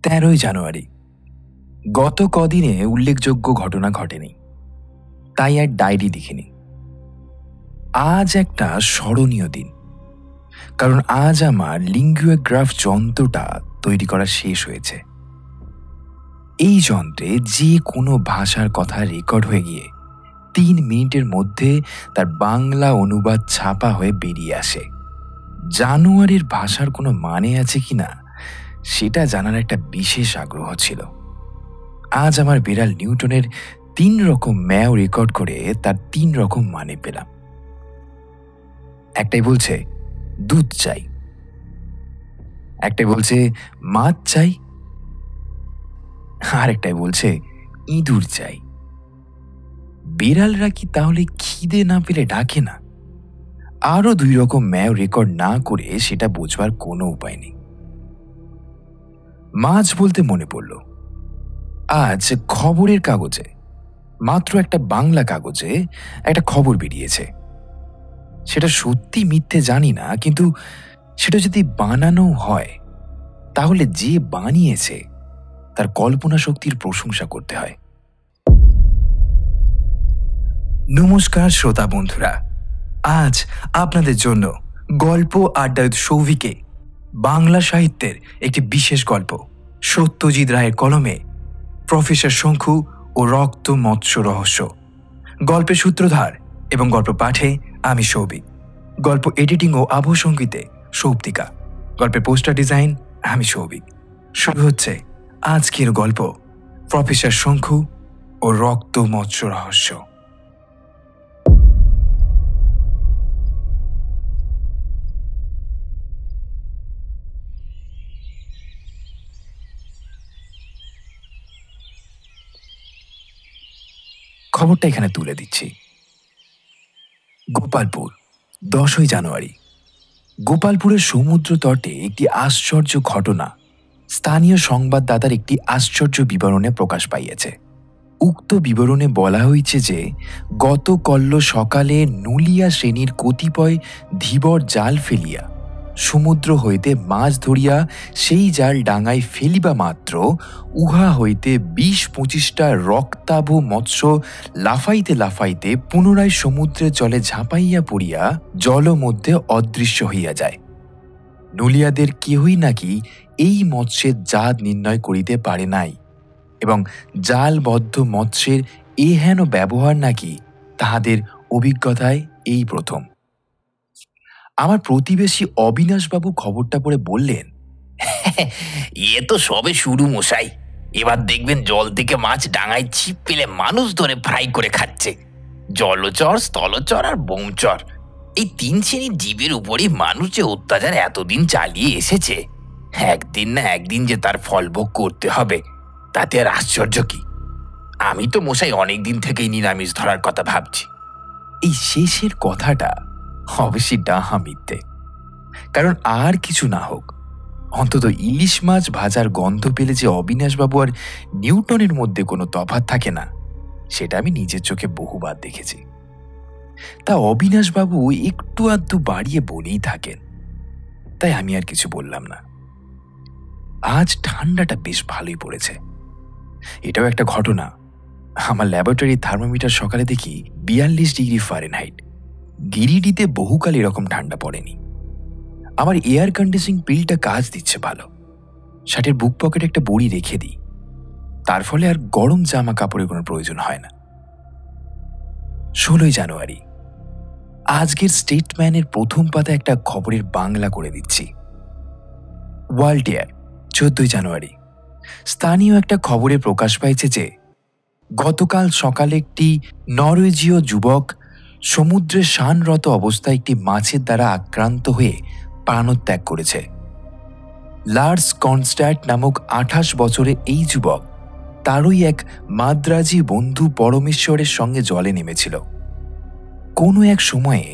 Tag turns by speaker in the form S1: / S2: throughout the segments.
S1: 13ই জানুয়ারি। গত কদিনে উল্লেখযোগ্য ঘটনা ঘটেনি, তাই আর ডায়েরি লিখিনি। আজ একটা স্মরণীয় দিন, কারণ আজ আমার লিঙ্গুয়াগ্রাফ যন্ত্রটা তৈরি করা শেষ হয়েছে। এই যন্ত্রে যে কোনো ভাষার কথা রেকর্ড হয়ে গিয়ে 3 মিনিটের মধ্যে তার বাংলা অনুবাদ ছাপা হয়ে বেরিয়ে আসে। জানুয়ারির ভাষার কোনো মানে আছে কিনা সেটা জানার একটা বিশেষ আগ্রহ ছিল। আজ আমার বিড়াল নিউটনের 3 রকম ম্যাও রেকর্ড করে তার 3 রকম মানে পেলাম। একটাই বলছে দুধ চাই, একটাই বলছে মাছ চাই, আর একটাই বলছে ইঁদুর চাই। বিড়ালরা কি তাহলে খিদে না পেলে ডাকে না? আরো 2 রকম ম্যাও রেকর্ড না করে সেটা বোঝবার কোনো উপায় নেই। মাছ বলতে মনে পড়ল, আজ খবরের কাগজে, মাত্র একটা বাংলা কাগজে একটা খবর বেরিয়েছে। সেটা সত্যি মিথ্যে জানি না, কিন্তু সেটা যদি বানানো হয় তাহলে যে বানিয়েছে তার কল্পনা শক্তির প্রশংসা করতে হয়। নমস্কার শ্রোতা বন্ধুরা, আজ আপনাদের জন্য গল্প আড্ডায় সৌভিকে বাংলা সাহিত্যের একটি বিশেষ গল্প, সত্যজিৎ রায়ের কলমে প্রফেসর শঙ্কু ও রক্ত মৎস্য রহস্য। গল্পের সূত্রধার এবং গল্প পাঠে আমি সৌভিক, গল্প এডিটিং ও আবহ সঙ্গীতে সৌপ্তিকা, গল্পের পোস্টার ডিজাইন আমি সৌভিক। শুরু হচ্ছে আজকের গল্প, প্রফেসর শঙ্কু ও রক্ত মৎস্য রহস্য। খবরটা এখানে তুলে দিচ্ছি। গোপালপুর, 10ই জানুয়ারি। গোপালপুরের সমুদ্র তটে একটি আশ্চর্য ঘটনা স্থানীয় সংবাদদাতার একটি আশ্চর্য বিবরণে প্রকাশ পাইয়াছে। উক্ত বিবরণে বলা হয়েছে যে গতকল্য সকালে নুলিয়া শ্রেণীর কতিপয় ধীবর জাল ফেলিয়া সমুদ্র হইতে মাছ ধরিয়া সেই জাল ডাঙায় ফেলিবা মাত্র উহা হইতে 20-25টা রক্তাভ মৎস্য লাফাইতে লাফাইতে পুনরায় সমুদ্রের জলে ঝাঁপাইয়া পড়িয়া জল মধ্যে অদৃশ্য হইয়া যায়। নুলিয়াদের কেহই নাকি এই মৎস্যের জাত নির্ণয় করিতে পারে নাই, এবং জালবদ্ধ মৎস্যের এহেন ব্যবহার নাকি তাহাদের অভিজ্ঞতায় এই প্রথম। আমার প্রতিবেশী অবিনাশবাবু খবরটা পড়ে বললেন,
S2: এ তো সবে শুরু মশাই, এবার দেখবেন জল থেকে মাছ ডাঙায় ছিপ পেলে মানুষ ধরে ফ্রাই করে খাচ্ছে। জলচর, স্থলচর আর বোমচর, এই 3 শ্রেণীর জীবের উপরই মানুষ যে অত্যাচার এতদিন চালিয়ে এসেছে, একদিন না একদিন যে তার ফলভোগ করতে হবে, তাতে আর আশ্চর্য কি? আমি তো মশাই অনেকদিন থেকেই নিরামিষ ধরার কথা ভাবছি।
S1: এই শেষের কথাটা অবশ্যই ডাহা মিথ্যে। কারণ আর কিছু না হোক, অন্তত ইলিশ মাছ ভাজার গন্ধ পেলে যে অবিনাশবাবু আর নিউটনের মধ্যে কোনো তফাৎ থাকে না, সেটা আমি নিজের চোখে বহুবার দেখেছি। তা অবিনাশবাবু একটু আধটু বাড়িয়ে বলেই থাকেন, তাই আমি আর কিছু বললাম না। আজ ঠান্ডাটা বেশ ভালোই পড়েছে। এটাও একটা ঘটনা, আমার ল্যাবরেটরি থার্মোমিটার সকালে দেখি 42 ডিগ্রি ফারেনহাইট। গিরিডিতে বহুকাল এরকম ঠান্ডা পড়েনি। আমার এয়ার কন্ডিশনিং পিলটা কাজ দিচ্ছে ভালো। শার্টের বুক পকেটে একটা বড়ি রেখে দিই, তার ফলে আর গরম জামা কাপড়ের কোনো প্রয়োজন হয় না। 16ই জানুয়ারি। আজকের স্টেটম্যানের প্রথম পাতা একটা খবরের বাংলা করে দিচ্ছি। ওয়ার্ল্ড এয়ার, 14ই জানুয়ারি। স্থানীয় একটা খবরে প্রকাশ পাইছে যে গতকাল সকালে একটি নরওয়েজীয় যুবক সমুদ্রে শানরত অবস্থায় একটি মাছের দ্বারা আক্রান্ত হয়ে প্রাণত্যাগ করেছে। লার্স কনস্ট্যাট নামক 28 বছরের এই যুবক তারই এক মাদ্রাজি বন্ধু পরমেশ্বরের সঙ্গে জলে নেমেছিল। কোনো এক সময়ে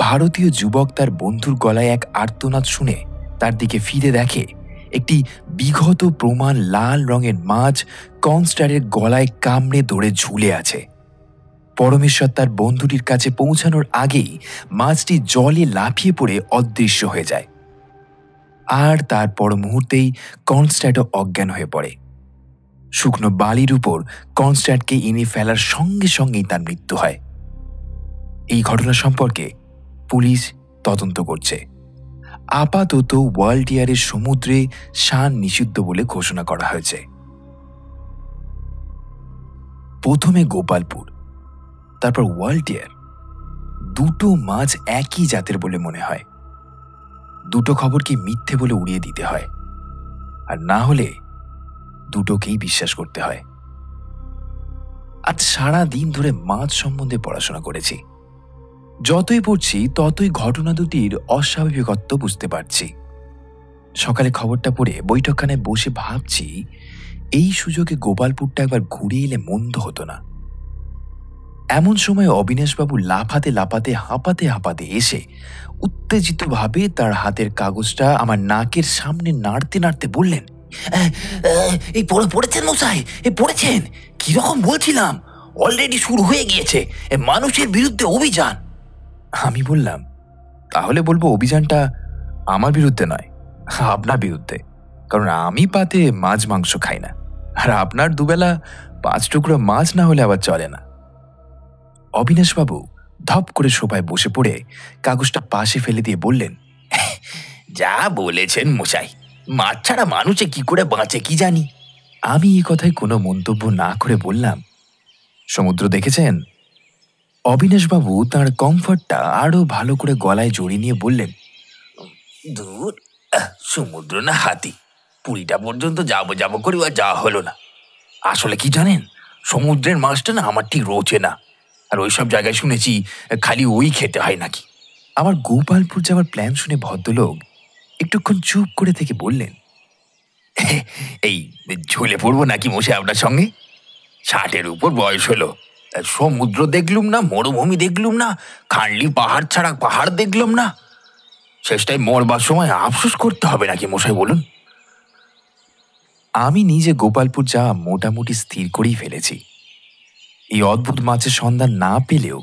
S1: ভারতীয় যুবক তার বন্ধুর গলায় এক আর্তনাদ শুনে তার দিকে ফিরে দেখে একটি বিগত প্রমাণ লাল রঙের মাছ কনস্ট্যাটের গলায় কামড়ে ধরে ঝুলে আছে। পরমেশ্বর তার বন্ধুটির কাছে পৌঁছানোর আগেই মাছটি জলে লাফিয়ে পড়ে অদৃশ্য হয়ে যায়। আর তারপর মুহূর্তেই কনস্ট্যান্টও অজ্ঞান হয়ে পড়ে। শুকনো বালির উপর কনস্ট্যান্টকে এনে ফেলার সঙ্গে সঙ্গেই তার মৃত্যু হয়। এই ঘটনা সম্পর্কে পুলিশ তদন্ত করছে। আপাতত ওয়ালটিয়ারের সমুদ্রে শান নিষিদ্ধ বলে ঘোষণা করা হয়েছে। প্রথমে গোপালপুর, তারপর ওয়ালটিয়ার, দুটো মাছ একই জাতের বলে মনে হয়। দুটো খবরকে মিথ্যে বলে উড়িয়ে দিতে হয়, আর না হলে দুটোকেই বিশ্বাস করতে হয়। আজ সারা দিন ধরে মাছ সম্বন্ধে পড়াশোনা করেছি। যতই পড়ছি ততই ঘটনা দুটির অস্বাভাবিকত্ব বুঝতে পারছি। সকালে খবরটা পড়ে বৈঠকখানায় বসে ভাবছি, এই সুযোগে গোপালপুরটা একবার ঘুরে এলে মন্দ হতো না। এমন সময় অবিনাশবাবু লাফাতে লাফাতে হাঁপাতে হাঁপাতে এসে উত্তেজিতভাবে তার হাতের কাগজটা আমার নাকের সামনে নাড়তে নাড়তে বললেন,
S2: এই পড়েছেন মশাই, পড়েছেন? কিরকম বলছিলাম, অলরেডি শুরু হয়ে গিয়েছে মানুষের বিরুদ্ধে অভিযান।
S1: আমি বললাম, তাহলে বলবো অভিযানটা আমার বিরুদ্ধে নয়, আপনার বিরুদ্ধে। কারণ আমি পাতে মাছ মাংস খাই না, আর আপনার দুবেলা 5 টুকরো মাছ না হলে আবার চলে না। অবিনাশবাবু ধপ করে সোফায় বসে পড়ে কাগজটা পাশে ফেলে দিয়ে বললেন,
S2: যা বলেছেন মশাই, মাছ ছাড়া মানুষে কি করে বাঁচে কি জানি।
S1: আমি এই কথায় কোনো মন্তব্য না করে বললাম, সমুদ্র দেখেছেন? অবিনাশবাবু তাঁর কমফর্টটা আরো ভালো করে গলায় জড়িয়ে নিয়ে বললেন,
S2: দূর, সমুদ্র না হাতি, পুরীটা পর্যন্ত যাবো যাবো করে আর যাওয়া হলো না। আসলে কি জানেন, সমুদ্রের মাছটা না আমার ঠিক রোচে না, আর ওইসব জায়গায় শুনেছি খালি ওই খেতে হয় নাকি।
S1: আমার গোপালপুর যাওয়ার প্ল্যান শুনে ভদ্রলোক একটুক্ষণ চুপ করে থেকে বললেন,
S2: এই ঝুলে পড়বো নাকি মশাই আপনার সঙ্গে? 60-এর উপর বয়স হলো, সমুদ্র দেখলুম না, মরুভূমি দেখলুম না, খানলি পাহাড় ছাড়া পাহাড় দেখলাম না, শেষটাই মরবার সময় আফসোস করতে হবে নাকি মশাই বলুন?
S1: আমি নিজে গোপালপুর যাওয়া মোটামুটি স্থির করেই ফেলেছি। এই অদ্ভুত মাছের সন্ধান না পেলেও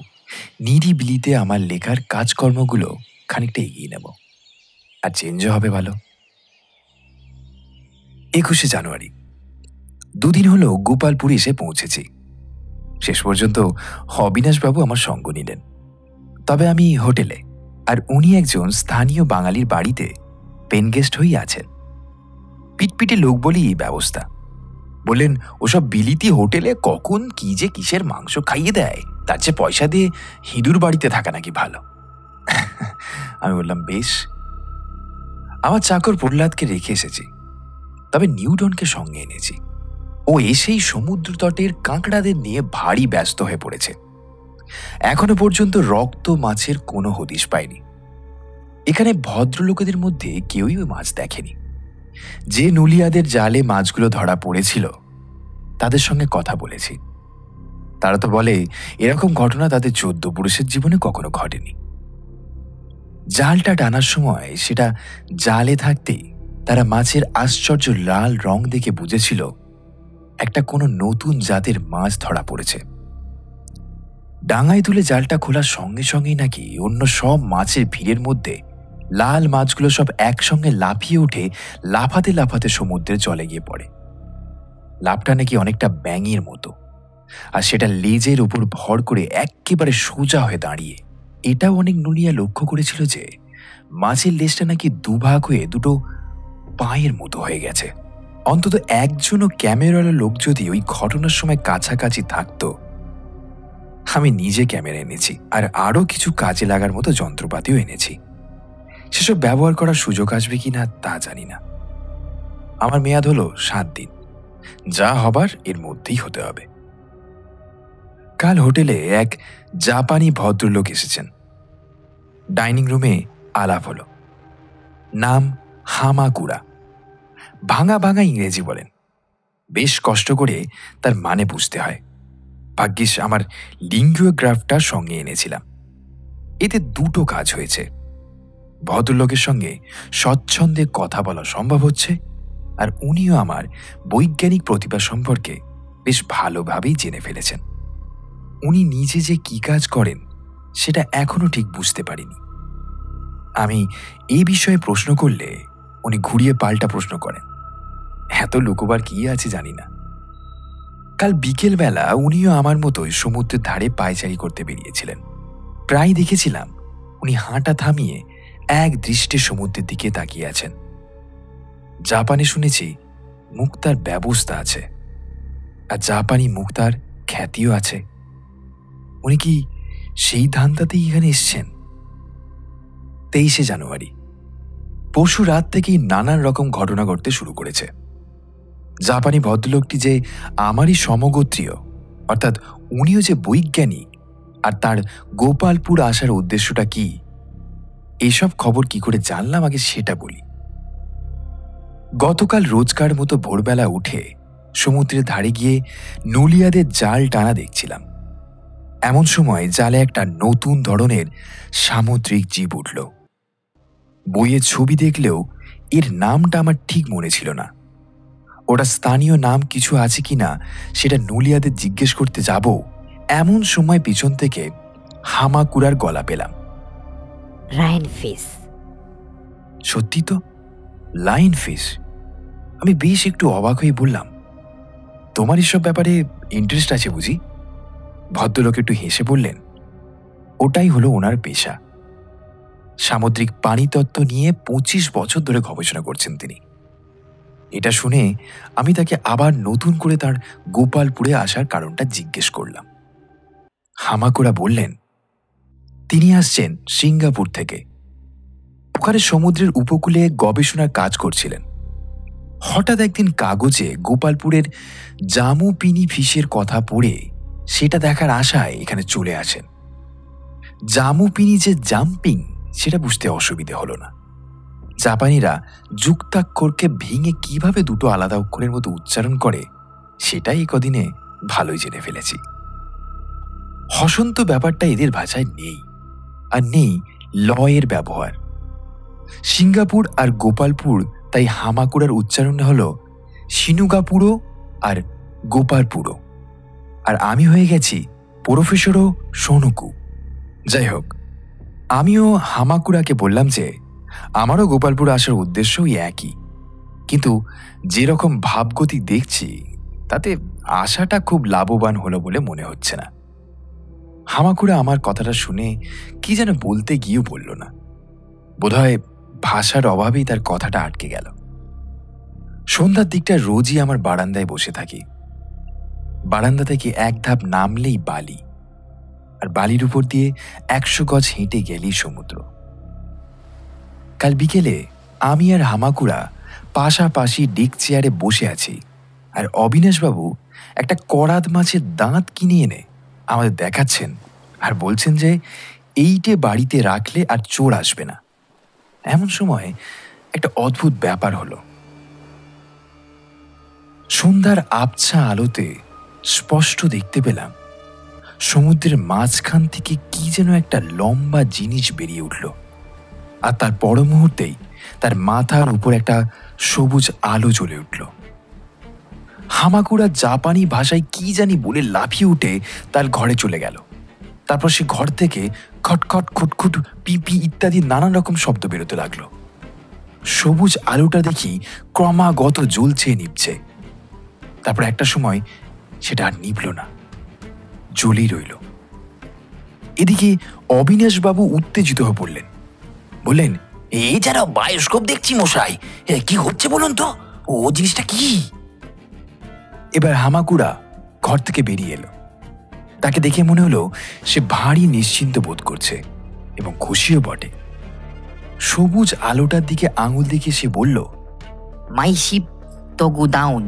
S1: নিরিবিলিতে আমার লেখার কাজকর্মগুলো খানিকটা এগিয়ে নেব, আর চেঞ্জও হবে ভালো। 21শে জানুয়ারি, দুদিন হলো গোপালপুর এসে পৌঁছেছি। শেষ পর্যন্ত অবিনাশবাবু আমার সঙ্গ নিলেন, তবে আমি হোটেলে, আর উনি একজন স্থানীয় বাঙালির বাড়িতে পেনগেস্ট হয়েই আছেন। পিটপিটে লোক বলেই এই ব্যবস্থা। বললেন, ওসব বিলিতি হোটেলে কখন কি যে কিসের মাংস খাইয়ে দেয়, তার চেয়ে পয়সা দিয়ে হিঁদুর বাড়িতে থাকা নাকি ভালো। আমি বললাম, বেশ। আমার চাকর প্রহ্লাদকে রেখে এসেছি, তবে নিউটনকে সঙ্গে এনেছি। ও এসেই সমুদ্র তটের কাঁকড়াদের নিয়ে ভারী ব্যস্ত হয়ে পড়েছে। এখনো পর্যন্ত রক্ত মাছের কোনো হদিশ পায়নি। এখানে ভদ্রলোকেদের মধ্যে কেউই ওই মাছ দেখেনি। যে নুলিয়াদের জালে মাছগুলো ধরা পড়েছিল তাদের সঙ্গে কথা বলেছি। তারা তো বলে এরকম ঘটনা তাদের 14 পুরুষের জীবনে কখনো ঘটেনি। জালটা টানার সময় সেটা জালে থাকতেই তারা মাছের আশ্চর্য লাল রং দেখে বুঝেছিল একটা কোনো নতুন জাতের মাছ ধরা পড়েছে। ডাঙায় তুলে জালটা খোলার সঙ্গে সঙ্গেই নাকি অন্য সব মাছের ভিড়ের মধ্যে লাল মাছগুলো সব একসঙ্গে লাফিয়ে উঠে লাফাতে লাফাতে সমুদ্রে জলে গিয়ে পড়ে। লাফটা নাকি অনেকটা ব্যাঙের মতো, আর সেটা লেজের উপর ভর করে একেবারে সোজা হয়ে দাঁড়িয়ে। এটাও অনেক নুলিয়া লক্ষ্য করেছিল যে মাছের লেজটা নাকি দুভাগ হয়ে দুটো পায়ের মতো হয়ে গেছে। অন্তত একজনও ক্যামেরাওয়ালা লোক যদি ওই ঘটনার সময় কাছাকাছি থাকতো। আমি নিজে ক্যামেরা এনেছি, আর আরও কিছু কাজে লাগার মতো যন্ত্রপাতিও এনেছি। সেসব ব্যবহার করার সুযোগ আসবে কিনা তা জানি না। আমার মেয়াদ হলো 7 দিন, যা হবার এর মধ্যেই হতে হবে। কাল হোটেলে এক জাপানি ভদ্রলোক এসেছেন। ডাইনিং রুমে আলাপ হলো। নাম হামাকুরা। ভাঙা ভাঙা ইংরেজি বলেন, বেশ কষ্ট করে তার মানে বুঝতে হয়। ভাগ্যিস আমার লিঙ্গুয়োগ্রাফটা সঙ্গে এনেছিলাম। এতে দুটো কাজ হয়েছে, ভদ্রলোকের সঙ্গে স্বচ্ছন্দে কথা বলা সম্ভব হচ্ছে, আর উনিও আমার বৈজ্ঞানিক প্রতিভা সম্পর্কে বেশ ভালোভাবেই জেনে ফেলেছেন। উনি নিজে যে কি কাজ করেন সেটা এখনো ঠিক বুঝতে পারিনি। আমি এই বিষয়ে প্রশ্ন করলে উনি ঘুরিয়ে পাল্টা প্রশ্ন করেন, এত লুকোবার কি আছে জানি না। কাল বিকেলবেলা উনিও আমার মতোই সমুদ্রের ধারে পায়চারি করতে বেরিয়েছিলেন। প্রায় দেখেছিলাম উনি হাঁটা থামিয়ে এক দৃষ্টে সমুদ্রের দিকে তাকিয়ে আছেন। জাপানে শুনেছি মুক্তার ব্যবস্থা আছে, আর জাপানি মুক্তার খ্যাতিও আছে। উনি কি সেই ধান্দাতেই এখানে এসছেন? 23শে জানুয়ারি। পরশু রাত থেকেই নানান রকম ঘটনা ঘটতে শুরু করেছে। জাপানি ভদ্রলোকটি যে আমারই সমগোত্রীয়, অর্থাৎ উনিও যে বৈজ্ঞানিক, আর তার গোপালপুর আসার উদ্দেশ্যটা কি, এসব খবর কি করে জানলাম আগে সেটা বলি। গতকাল রোজকার মতো ভোরবেলা উঠে সমুদ্রের ধারে গিয়ে নুলিয়াদের জাল টানা দেখছিলাম। এমন সময় জালে একটা নতুন ধরনের সামুদ্রিক জীব উঠল। বইয়ে ছবি দেখলেও এর নামটা আমার ঠিক মনে ছিল না। ওটা স্থানীয় নাম কিছু আছে কিনা সেটা নুলিয়াদের জিজ্ঞেস করতে যাব, এমন সময় পিছন থেকে হামাকুড়ার গলা পেলাম।
S3: Lion fish.
S1: সত্যি তো, লায়ন ফিশ। আমি বেশ একটু অবাক হয়ে বললাম, তোমার এসব ব্যাপারে ইন্টারেস্ট আছে বুঝি? ভদ্রলোক একটু হেসে বললেন, ওটাই হলো ওনার পেশা। সামুদ্রিক প্রাণীতত্ত্ব নিয়ে 25 বছর ধরে গবেষণা করছেন তিনি। এটা শুনে আমি তাকে আবার নতুন করে তার গোপালপুরে আসার কারণটা জিজ্ঞেস করলাম। হামাকুড়া বললেন, তিনি আসছেন সিঙ্গাপুর থেকে। ওখানে সমুদ্রের উপকূলে গবেষণার কাজ করছিলেন। হঠাৎ একদিন কাগজে গোপালপুরের জামুপিনি ফিশের কথা পড়ে সেটা দেখার আশায় এখানে চলে আসেন। জামুপিনি যে জাম্পিং সেটা বুঝতে অসুবিধে হলো না। জাপানিরা যুক্তাক্ষরকে ভেঙে কিভাবে দুটো আলাদা অক্ষরের মতো উচ্চারণ করে সেটাই এই কদিনে ভালোই জেনে ফেলেছি। হসন্ত ব্যাপারটা এদের ভাষায় নেই, আর নেই লয়ের ব্যবহার। সিঙ্গাপুর আর গোপালপুর তাই হামাকুড়ার উচ্চারণ হলো শিনুগাপুরো আর গোপালপুরো, আর আমি হয়ে গেছি প্রফেসরও সোনুকু। যাই হোক, আমিও হামাকুড়াকে বললাম যে আমারও গোপালপুর আসার উদ্দেশ্য একই, কিন্তু যেরকম ভাবগতি দেখছি তাতে আশাটা খুব লাভবান হলো বলে মনে হচ্ছে না। হামাকুড়া আমার কথাটা শুনে কি যেন বলতে গিয়েও বলল না। বোধহয় ভাষার অভাবেই তার কথাটা আটকে গেল। সন্ধ্যার দিকটা রোজই আমার বারান্দায় বসে থাকি। বারান্দা থেকে এক ধাপ নামলেই বালি, আর বালির উপর দিয়ে 100 গজ হেঁটে গেলেই সমুদ্র। কাল বিকেলে আমি আর হামাকুড়া পাশাপাশি ডেক চেয়ারে বসে আছি, আর অবিনাশবাবু একটা করাত মাছের দাঁত কিনে এনে আমাদের দেখাচ্ছেন আর বলছেন যে এইটে বাড়িতে রাখলে আর চোর আসবে না। এমন সময় একটা অদ্ভুত ব্যাপার হলো। সন্ধ্যার আবছা আলোতে স্পষ্ট দেখতে পেলাম সমুদ্রের মাঝখান থেকে কি যেন একটা লম্বা জিনিস বেরিয়ে উঠল, আর তার পর মুহূর্তেই তার মাথার উপর একটা সবুজ আলো জ্বলে উঠল। হামাকুড়া জাপানি ভাষায় কি জানি বলে লাফিয়ে উঠে তার ঘরে চলে গেল। তারপর সে ঘর থেকে খটখট খুটখুট পিপি ইত্যাদি নানান রকম শব্দ বেরোতে লাগলো। সবুজ আলোটা দেখি ক্রমাগত জ্বলছে নিভছে। তারপর একটা সময় সেটা আর নিভল না, জ্বলেই রইল। এদিকে অবিনাশবাবু উত্তেজিত হয়ে পড়লেন, বললেন,
S2: এই যারা বায়োস্কোপ দেখছি মশাই, কি হচ্ছে বলুন তো, ও জিনিসটা কি?
S1: এবার হামাকুড়া ঘর থেকে বেরিয়ে এলো। তাকে দেখে মনে হলো সে ভারী নিশ্চিন্ত বোধ করছে এবং খুশিও বটে। সবুজ আলোটার দিকে আঙুল দিয়ে সে বলল,
S3: মাই শিপ তো গো ডাউন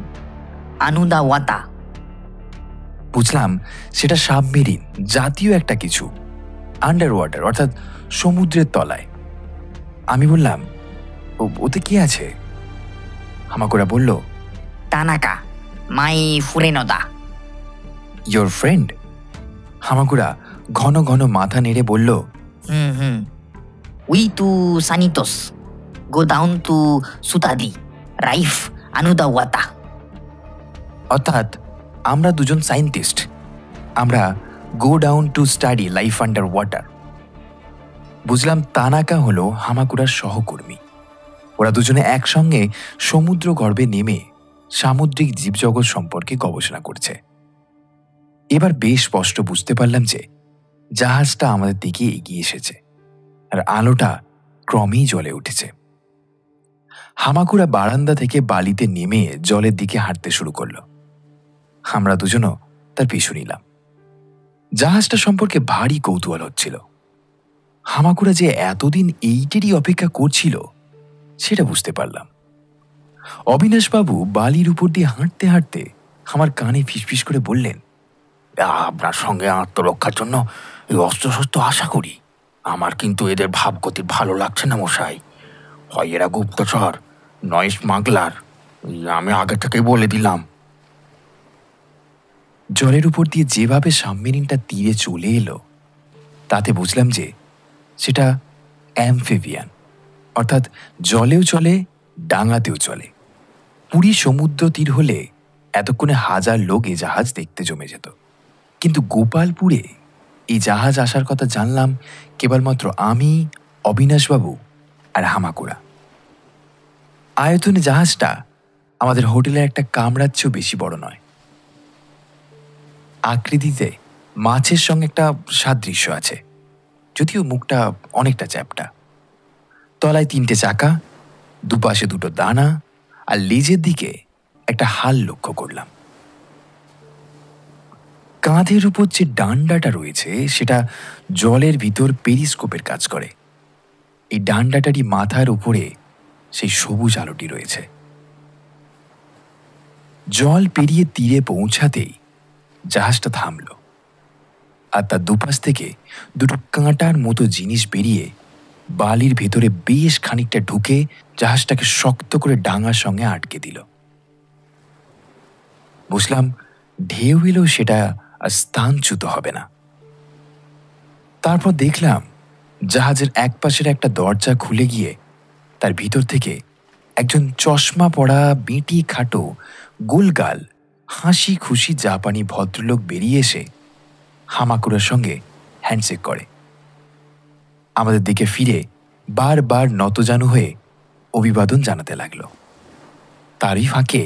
S3: আনুদা ওয়াতা।
S1: বুঝলাম সেটা সাবমেরিন জাতীয় একটা কিছু, আন্ডার ওয়াটার অর্থাৎ সমুদ্রের তলায়। আমি বললাম, ওতে কি আছে? হামাকুড়া বলল,
S3: টানাকা মাই ফুরেনদা।
S1: Your friend? হামাকুড়া ঘন ঘন মাথা নেড়ে বলল,
S3: we two scientists go down to study life under water.
S1: অর্থাৎ আমরা দুজন সায়েন্টিস্ট, আমরা go down to study life under water. বুঝলাম তানাকা হলো হামাকুড়ার সহকর্মী। ওরা দুজনে একসঙ্গে সমুদ্র গর্ভে নেমে সামুদ্রিক জীবজগৎ সম্পর্কে গবেষণা করছে। এবার বেশ স্পষ্ট বুঝতে পারলাম যে জাহাজটা আমাদের দিকে এগিয়ে এসেছে আর আলোটা ক্রমেই জ্বলে উঠেছে। হামাকুড়া বারান্দা থেকে বালিতে নেমে জলের দিকে হাঁটতে শুরু করলো। আমরা দুজনও তার পিছু নিলাম। জাহাজটা সম্পর্কে ভারী কৌতূহল হচ্ছিল। হামাকুড়া যে এতদিন এইটেরই অপেক্ষা করছিল সেটা বুঝতে পারলাম। অবিনাশবাবু বালির উপর দিয়ে হাঁটতে হাঁটতে আমার কানে ফিসফিস করে বললেন,
S2: আপনার সঙ্গে আত্মরক্ষার জন্য এই অস্ত্রশস্ত্র আশা করি। আমার কিন্তু এদের ভাবগতি ভালো লাগছে না মশাই। হয় এরা গুপ্তচর, নয় স্মাগলার, আমি আগে থেকেই বলে দিলাম।
S1: জলের উপর দিয়ে যেভাবে সাবমেরিনটা তীরে চলে এলো তাতে বুঝলাম যে সেটা অ্যাম্ফিবিয়ান, অর্থাৎ জলেও চলে ডাঙাতেও চলে। পুরী সমুদ্র তীর হলে এতক্ষণে হাজার লোক এই জাহাজ দেখতে জমে যেত, কিন্তু গোপালপুরে এই জাহাজ আসার কথা জানলাম কেবলমাত্র আমি, অবিনাশবাবু আর হামাকুড়া। আয়তনে জাহাজটা আমাদের হোটেলের একটা কামরার চেয়েও বেশি বড় নয়। আকৃতিতে মাছের সঙ্গে একটা সাদৃশ্য আছে, যদিও মুখটা অনেকটা চ্যাপ্টা। তলায় 3টে চাকা, দুপাশে 2টো দানা আর লেজের দিকে একটা হাল লক্ষ্য করলাম। কাঁধের উপর যে ডান্ডাটা রয়েছে সেটা জলের ভিতর পেরিস্কোপের কাজ করে। এই ডান্ডাটারই মাথার উপরে সেই সবুজ আলোটি রয়েছে। জল পেরিয়ে তীরে পৌঁছাতেই জাহাজটা থামল আর তার দুপাশ থেকে 2টো কাঁটার মতো জিনিস বেরিয়ে বালির ভেতরে বেশ খানিকটা ঢুকে জাহাজটাকে শক্ত করে ডাঙার সঙ্গে আটকে দিল। বুঝলাম ঢেউ এলেও সেটা আর স্থানচ্যুত হবে না। তারপর দেখলাম জাহাজের একপাশের একটা দরজা খুলে গিয়ে তার ভিতর থেকে একজন চশমা পরা বেঁটি খাটো গোলগাল হাসি খুশি জাপানি ভদ্রলোক বেরিয়ে এসে হামাকুড়ার সঙ্গে হ্যান্ডশেক করে। আমাদের দিকে ফিরে বারবার নতজানু হয়ে অভিবাদন জানাতে লাগল। তারই ফাঁকে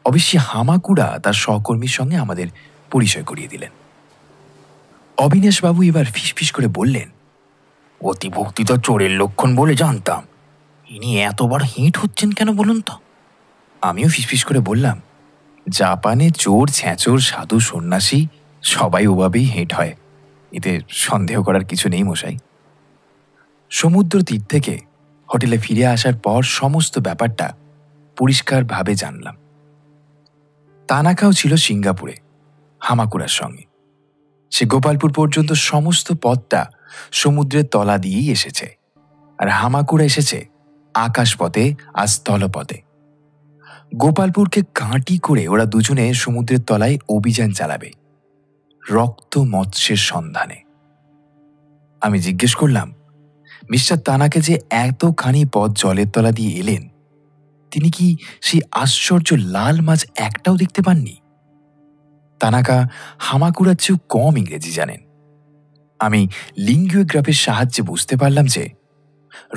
S1: অবশ্যই হামাকুড়া তার সহকর্মীর সঙ্গে আমাদের পরিচয় করিয়ে দিলেন। অবিনাশবাবু এবার ফিসফিস করে বললেন,
S2: অতিভক্তি তো চোরের লক্ষণ বলে জানতাম। ইনি এতবার হিট হচ্ছেন কেন বলুন তো?
S1: আমিও ফিসফিস করে বললাম, জাপানে চোর, ছ্যাঁচোর, সাধু, সন্ন্যাসী সবাই ওভাবেই হেঁট হয়, এতে সন্দেহ করার কিছু নেই মশাই। সমুদ্র তীর থেকে হোটেলে ফিরে আসার পর সমস্ত ব্যাপারটা পরিষ্কারভাবে জানলাম। তানাকাও ছিল সিঙ্গাপুরে হামাকুড়ার সঙ্গে। সে গোপালপুর পর্যন্ত সমস্ত পথটা সমুদ্রের তলা দিয়েই এসেছে, আর হামাকুড়া এসেছে আকাশপথে আর স্থলপথে। গোপালপুরকে কাঁটি করে ওরা দুজনে সমুদ্রের তলায় অভিযান চালাবে রক্ত মৎস্যের সন্ধানে। আমি জিজ্ঞেস করলাম, মিস্টার তানাকে যে এতখানি পথ জলের তলা দিয়ে এলেন, তিনি কি সেই আশ্চর্য লাল মাছ একটাও দেখতে পাননি? তানাকা হামাকুড়ার চেয়েও কম ইংরেজি জানেন। আমি লিঙ্গুয়োগ্রাফের সাহায্যে বুঝতে পারলাম যে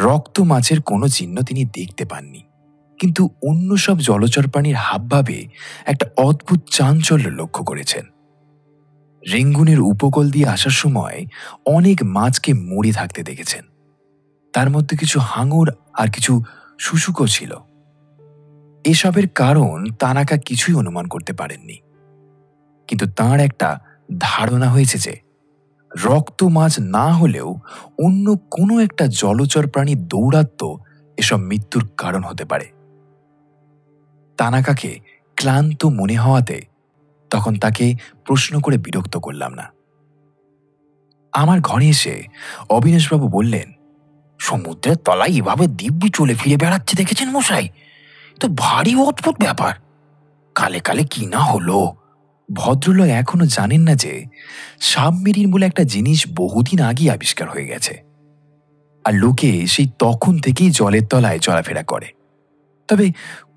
S1: রক্ত মাছের কোনো চিহ্ন তিনি দেখতে পাননি, কিন্তু অন্য সব জলচর প্রাণীর হাবভাবে একটা অদ্ভুত চাঞ্চল্য লক্ষ্য করেছেন। রেঙ্গুনের উপকূল দিয়ে আসার সময় অনেক মাছকে মরে থাকতে দেখেছেন। তার মধ্যে কিছু হাঙর আর কিছু শুশুকও ছিল। এসবের কারণ তানাকা কিছুই অনুমান করতে পারেননি, কিন্তু তাঁর একটা ধারণা হয়েছে যে রক্ত মাছ না হলেও অন্য কোনো একটা জলচর প্রাণী দৌরাত্ম্য এসব মৃত্যুর কারণ হতে পারে। তানাকাকে ক্লান্ত মনে হওয়াতে তখন তাকে প্রশ্ন করে বিরক্ত করলাম না। আমার ঘরে এসে অবিনাশবাবু বললেন,
S2: সমুদ্রের তলায় এভাবে দিব্যি চলে ফিরে বেড়াচ্ছে দেখেছেন মশাই? তো ভারী অদ্ভুত ব্যাপার। কালে কালে কি না হলো।
S1: ভদ্রলোক এখনো জানেন না যে সাবমেরিন বলে একটা জিনিস বহুদিন আগে আবিষ্কার হয়ে গেছে, আর লোকে সেই তখন থেকেই জলের তলায় চলাফেরা করে। তবে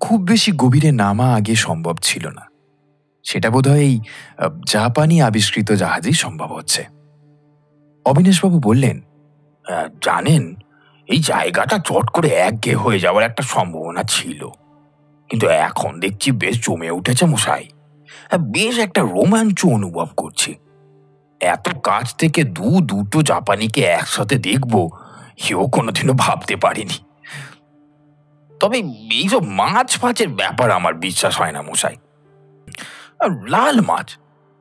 S1: খুব বেশি গভীরে নামা আগে সম্ভব ছিল না। সেটা বোধহয় এই জাপানি আবিষ্কৃত জাহাজেই সম্ভব হচ্ছে। অবিনাশবাবু বললেন,
S2: জানেন, এই জায়গাটা চট করে একঘেয়ে হয়ে যাওয়ার একটা সম্ভাবনা ছিল, কিন্তু এখন দেখছি বেশ জমে উঠেছে মশাই। বেশ একটা রোমাঞ্চ অনুভব করছি। এত কাছ থেকে দুটো জাপানিকে একসাথে দেখবো কেউ কোনোদিনও ভাবতে পারিনি। তবে এইসব মাছ ফাছের ব্যাপার আমার বিশ্বাস হয় না মশাই। আর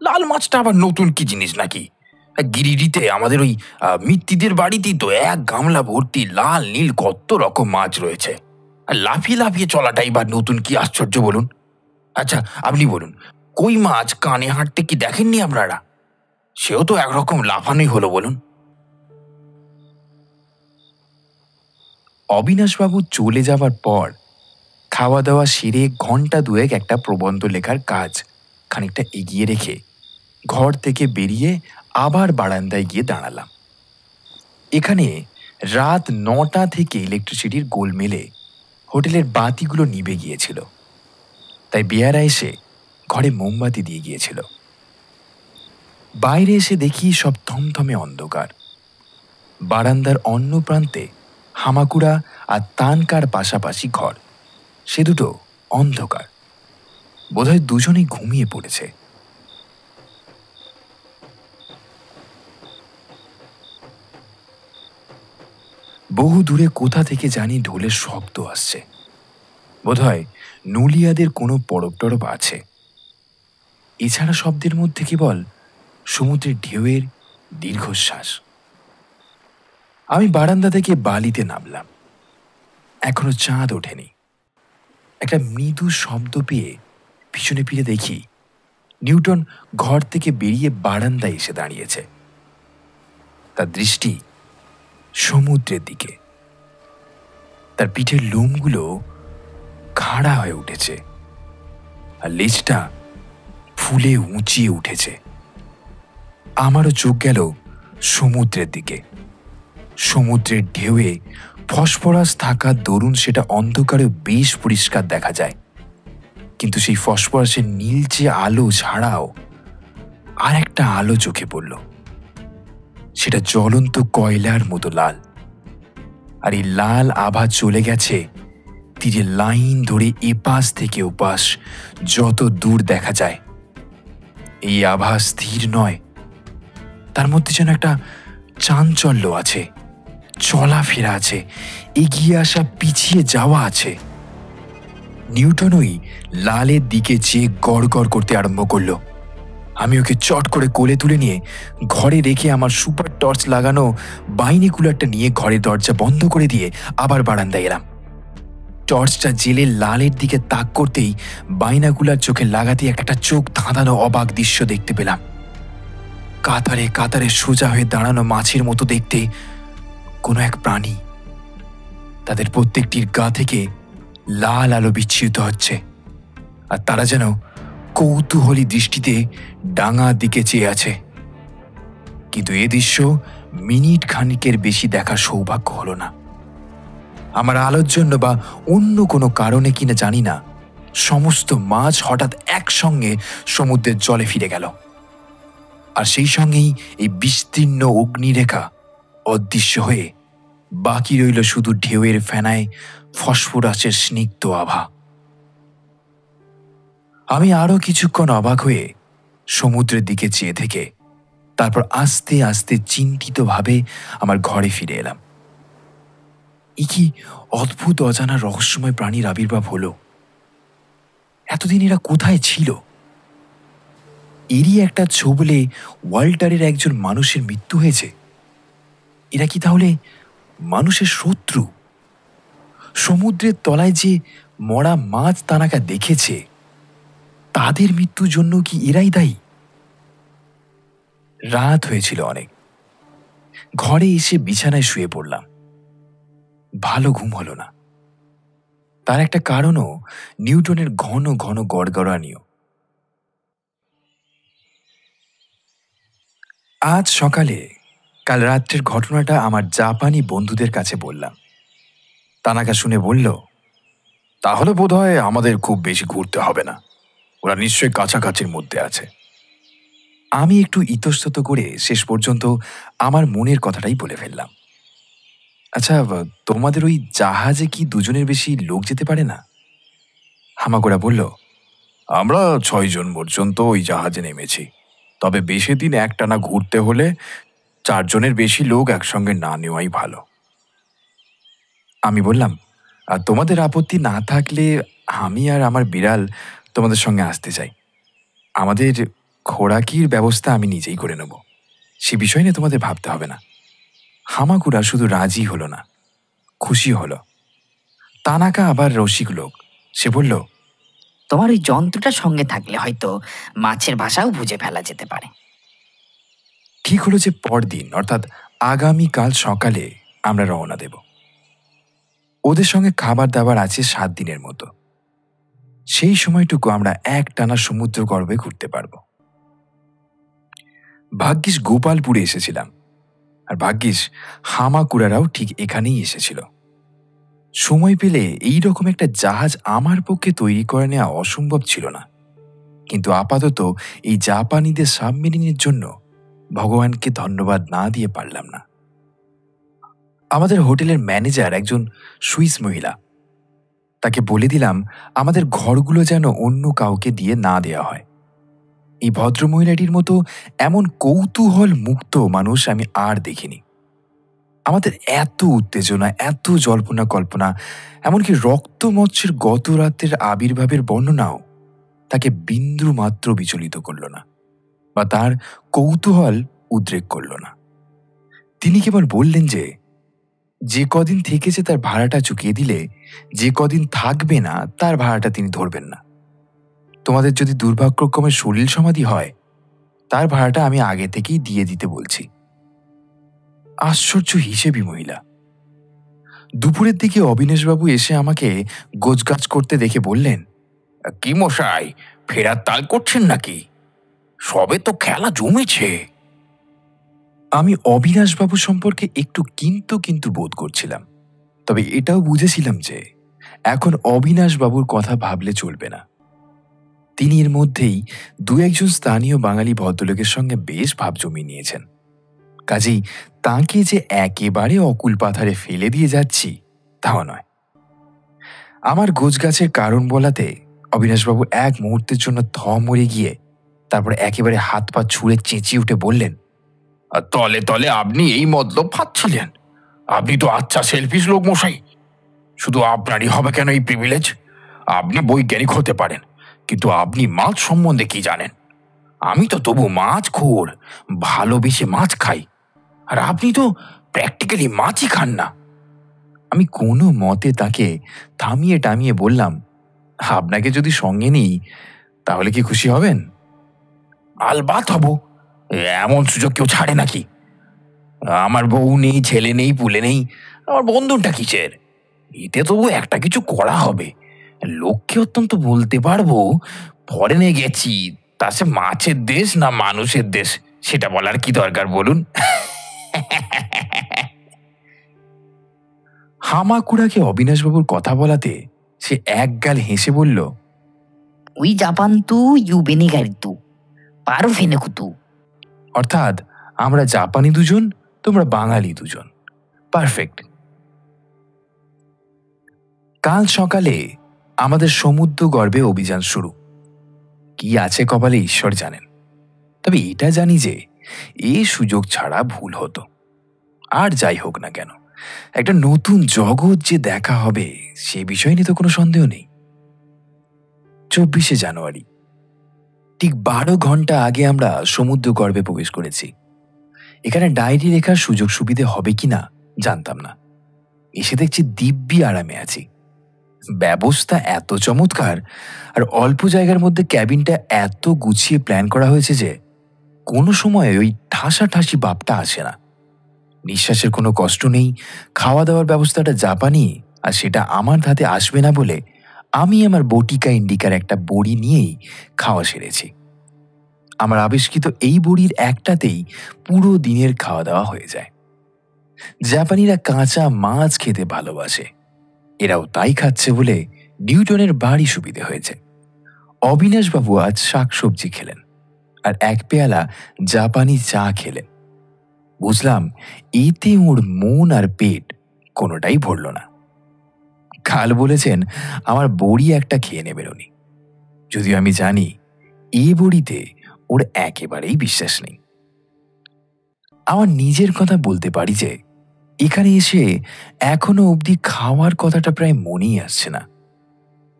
S2: লাল মাছটা আবার নতুন কি জিনিস নাকি? গিরিডিতে আমাদের ওই মিত্তিদের বাড়িতেই তো এক গামলা ভর্তি লাল নীল কত রকম মাছ রয়েছে। আর লাফিয়ে লাফিয়ে চলাটাই বা নতুন কি আশ্চর্য বলুন? আচ্ছা আপনি বলুন, কই মাছ কানে হাঁটতে কি দেখেননি আপনারা? সেও তো একরকম লাফানোই হলো বলুন।
S1: অবিনাশবাবু চলে যাবার পর খাওয়া দাওয়া সেরে ঘন্টা দুয়েক একটা প্রবন্ধ লেখার কাজ খানিকটা এগিয়ে রেখে ঘর থেকে বেরিয়ে আবার বারান্দায় গিয়ে দাঁড়ালাম। এখানে রাত 9টা থেকে ইলেকট্রিসিটির গোলমেলে হোটেলের বাতিগুলো নিভে গিয়েছিল, তাই বেয়ারা এসে ঘরে মোমবাতি দিয়ে গিয়েছিল। বাইরে এসে দেখি সব থমথমে অন্ধকার। বারান্দার অন্য প্রান্তে হামাকুড়া আর তানকার পাশাপাশি ঘর, সে দুটো অন্ধকার। বোধহয় দুজনেই ঘুমিয়ে পড়েছে। বহু দূরে কোথা থেকে জানি ঢোলের শব্দ আসছে। বোধহয় নুলিয়াদের কোনো পরব টরব আছে। এছাড়া শব্দের মধ্যে কেবল সমুদ্রের ঢেউয়ের দীর্ঘশ্বাস। আমি বারান্দা থেকে বালিতে নামলাম। এখনো চাঁদ ওঠেনি। একটা মৃদু শব্দ পেয়ে পিছনে ফিরে দেখি নিউটন ঘর থেকে বেরিয়ে বারান্দায় এসে দাঁড়িয়েছে। তার দৃষ্টি সমুদ্রের দিকে। তার পিঠের লোমগুলো খাড়া হয়ে উঠেছে আর লেজটা ফুলে উঁচিয়ে উঠেছে। আমারও চোখ গেল সমুদ্রের দিকে। সমুদ্রের ঢেউয়ে ফসফরাস থাকার দরুন সেটা অন্ধকারে বেশ পরিষ্কার দেখা যায়, কিন্তু সেই ফসফরাসের নীলচে আলো ছাড়াও আর একটা আলো চোখে পড়ল। সেটা জ্বলন্ত কয়লার মতো লাল, আর এই লাল আভা চলে গেছে তীরের লাইন ধরে এপাশ থেকে ওপাশ যত দূর দেখা যায়। এই আভা স্থির নয়, তার মধ্যে যেন একটা চাঞ্চল্য আছে, চলাফেরা আছে, এগিয়ে আসা পিছিয়ে যাওয়া আছে। নিউটন ওই লালের দিকে চেয়ে গড় গড় করতে আরম্ভ করলো। আমি ওকে চট করে কোলে তুলে নিয়ে ঘরে রেখে আমার সুপার টর্চ লাগানো বাইনিকুলারটা নিয়ে ঘরের দরজা বন্ধ করে দিয়ে আবার বারান্দায় এলাম। টর্চটা জেলে লালের দিকে তাক করতেই বাইনাকুলার চোখে লাগাতে একটা চোখ ধাঁধানো অবাক দৃশ্য দেখতে পেলাম। কাতারে কাতারে সোজা হয়ে দাঁড়ানো মাছের মতো দেখতে কোনো এক প্রাণী। তাদের প্রত্যেকটির গা থেকে লাল আলো বিচ্ছুরিত হচ্ছে, আর তারা যেন কৌতূহলী দৃষ্টিতে ডাঙার দিকে চেয়ে আছে। কিন্তু এ দৃশ্য মিনিট খানিকের বেশি দেখার সৌভাগ্য হলো না। আমার আলোর জন্য বা অন্য কোনো কারণে কিনা জানি না, সমস্ত মাছ হঠাৎ একসঙ্গে সমুদ্রের জলে ফিরে গেল। আর সেই সঙ্গেই এই বিস্তীর্ণ অগ্নিরেখা অদৃশ্য হয়ে বাকি রইল শুধু ঢেউয়ের ফেনায় ফসফরাসের স্নিগ্ধ আভা। আমি আরো কিছুক্ষণ অবাক হয়ে সমুদ্রের দিকে চেয়ে থেকে তারপর আস্তে আস্তে চিন্তিতভাবে আমার ঘরে ফিরে এলাম। এ কি অদ্ভুত অজানা রহস্যময় প্রাণীর আবির্ভাব হলো! এতদিন এরা কোথায় ছিল? এরই একটা ছোবলে ওয়াল্টারের একজন মানুষের মৃত্যু হয়েছে। এরা কি তাহলে মানুষের শত্রু? সমুদ্রের তলায় যে মরা মাছ তানাকা দেখেছে, তাদের মৃত্যুর জন্য কি এরাই দায়ী? রাত হয়েছিল অনেক। ঘরে এসে বিছানায় শুয়ে পড়লাম। ভালো ঘুম হলো না। তার একটা কারণও নিউটনের ঘন ঘন গড়গড়ানিও। আজ সকালে কাল রাত্রের ঘটনাটা আমার জাপানি বন্ধুদের কাছে বললাম। তানাকা শুনে বলল, তাহলে বোধহয় আমাদের খুব বেশি ঘুরতে হবে না, ওরা নিশ্চয়ই কাছাকাছির মধ্যে আছে। আমি একটু ইতস্তত করে শেষ পর্যন্ত আমার মনের কথাটাই বলে ফেললাম। আচ্ছা, তোমাদের ওই জাহাজে কি দুজনের বেশি লোক যেতে পারে না? হামাগুড়া বলল, আমরা 6 জন পর্যন্ত ওই জাহাজে নেমেছি, তবে বেশি দিন একটানা ঘুরতে হলে 4 জনের বেশি লোক একসঙ্গে না নেওয়াই ভালো। আমি বললাম, আর তোমাদের আপত্তি না থাকলে আমি আর আমার বিড়াল তোমাদের সঙ্গে আসতে চাই। আমাদের খোরাকির ব্যবস্থা আমি নিজেই করে নেব, সে বিষয় নিয়ে তোমাদের ভাবতে হবে না। হামাগুড়া শুধু রাজি হলো না, খুশি হলো। তানাকা আবার রসিক লোক, সে বলল,
S3: তোমার ওই যন্ত্রটা সঙ্গে থাকলে হয়তো মাছের ভাষাও বুঝে ফেলা যেতে পারে।
S1: ঠিক হলো যে পরদিন অর্থাৎ আগামীকাল সকালে আমরা রওনা দেব। ওদের সঙ্গে খাবার দাবার আছে 7 দিনের মতো। সেই সময়টুকু আমরা একটানা সমুদ্র গর্ভে ঘুরতে পারবো। ভাগ্যিস গোপালপুরে এসেছিলাম, আর ভাগ্যিস হামাকুড়ারাও ঠিক এখানেই এসেছিল। সময় পেলে এই রকম একটা জাহাজ আমার পক্ষে তৈরি করে নেওয়া অসম্ভব ছিল না, কিন্তু আপাতত এই জাপানিদের সাবমেরিনের জন্য ভগবানকে ধন্যবাদ না দিয়ে পারলাম না। আমাদের হোটেলের ম্যানেজার একজন সুইস মহিলা, তাকে বলে দিলাম আমাদের ঘরগুলো যেন অন্য কাউকে দিয়ে না দেওয়া হয়। এই ভদ্রমহিলাটির মতো এমন কৌতূহল মুক্ত মানুষ আমি আর দেখিনি। আমাদের এত উত্তেজনা, এত জল্পনা কল্পনা, এমনকি রক্তমৎস্যের গত রাতের আবির্ভাবের বর্ণনাও তাকে বিন্দু মাত্র বিচলিত করল না বা তার কৌতূহল উদ্রেক করল না। তিনি কেবল বললেন যে কদিন থেকেছে তার ভাড়াটা চুকিয়ে দিলে যে কদিন থাকবে না তার ভাড়াটা তিনি ধরবেন না। তোমাদের যদি দুর্ভাগ্যক্রমে সলিল সমাধি হয়, তার ভাড়াটা আমি আগে থেকেই দিয়ে দিতে বলছি। আশ্চর্য হিসেবি মহিলা। দুপুরের দিকে অবিনাশবাবু এসে আমাকে গোছগাছ করতে দেখে বললেন,
S2: কি মশাই, ফেরার তাল করছেন নাকি? সবে তো খেলা জমেছে।
S1: আমি অবিনাশবাবু সম্পর্কে একটু কিন্তু কিন্তু বোধ করছিলাম, তবে এটাও বুঝেছিলাম যে এখন অবিনাশবাবুর কথা ভাবলে চলবে না। তিনি এর মধ্যেই 2-1 জন স্থানীয় বাঙালি ভদ্রলোকের সঙ্গে বেশ ভাব জমিয়ে নিয়েছেন। কাজেই তাঁকে যে একেবারে অকুল পাথারে ফেলে দিয়ে যাচ্ছি তাও নয়। আমার গোছগাছের কারণ বলাতে অবিনাশবাবু এক মুহূর্তের জন্য মরে গিয়ে তারপরে একেবারে হাত পা ছুঁড়ে চেঁচিয়ে উঠে বললেন,
S2: তলে তলে আপনি এই মতলব ভাবছিলেন? আপনি তো আচ্ছা সেলফিশ লোক মশাই। শুধু আপনারই হবে কেন এই প্রিভিলেজ? আপনি বৈজ্ঞানিক হতে পারেন, কিন্তু আপনি মাছ সম্বন্ধে কি জানেন? আমি তো তবু মাছ খোর, ভালোবেসে মাছ খাই, আর আপনি তো প্র্যাকটিক্যালি মাছই খান না।
S1: আমি কোনো মতে তাকে থামিয়ে টামিয়ে বললাম, আপনাকে যদি সঙ্গে নিই তাহলে কি খুশি হবেন?
S2: আলবাত হব, এমন সুযোগ কেউ ছাড়ে নাকি? আমার বউ নেই, ছেলে নেই, পুলে নেই, আমার বন্ধনটা কিসের? এতে তবু একটা কিছু করা হবে। লোককে অত্যন্ত বলতে পারবো ফরেনে গেছি, তা সে মাছের দেশ না মানুষের দেশ, সেটা বলার কি দরকার বলুন?
S1: হামাকুড়াকে অবিনাশবাবুর কথা বলাতে সে একগাল হেসে বলল,
S3: উই জাপান তু ইউ বেনিগার তু পারো ফেনেকুতু।
S1: অর্থাৎ আমরা জাপানি 2 জন, তোমরা বাঙালি 2 জন, পারফেক্ট। কাল সকালে আমাদের সমুদ্র গর্ভে অভিযান শুরু। কি আছে কপালে ঈশ্বর জানেন, তবে এটা জানি যে এই সুযোগ ছাড়া ভুল হতো। আর যাই হোক না কেন, একটা নতুন জগৎ যে দেখা হবে সে বিষয় নিয়ে তো কোনো সন্দেহ নেই। 24শে জানুয়ারি, ঠিক 12 ঘন্টা আগে আমরা সমুদ্র গর্ভে প্রবেশ করেছি। এখানে ডায়েরি লেখার সুযোগ সুবিধে হবে কিনা জানতাম না। এসে দেখছি দিব্যি আরামে আছি। ব্যবস্থা এত চমৎকার, আর অল্প জায়গার মধ্যে ক্যাবিনটা এত গুছিয়ে প্ল্যান করা হয়েছে যে কোনো সময় ওই ঠাসাঠাসি ভাবটা আসে না। নিঃশ্বাসের কোনো কষ্ট নেই। খাওয়া দাওয়ার ব্যবস্থাটা জাপানি, আর সেটা আমার ধাতে আসবে না বলে আমি আমার বটিকা ইন্ডিকার একটা বড়ি নিয়েই খাওয়া সেরেছি। আমার আবিষ্কৃত এই বড়ির একটাতেই পুরো দিনের খাওয়া দাওয়া হয়ে যায়। জাপানিরা কাঁচা মাছ খেতে ভালোবাসে, এরাও তাই খাচ্ছে বলে নিউটনের বাড়ি সুবিধে হয়েছে। অবিনাশবাবু আজ শাকসবজি খেলেন আর 1 পেয়ালা জাপানি চা খেলেন। বুঝলাম এতে ওর মন আর পেট কোনোটাই ভরল না। কাল বলেছেন আমার বড়ি একটা খেয়ে নেবেন উনি, যদিও আমি জানি এই বড়িতে ওর একেবারেই বিশ্বাস নেই। আমার নিজের কথা বলতে পারি যে এখানে এসে এখনো অবধি খাওয়ার কথাটা প্রায় মনেই আসছে না,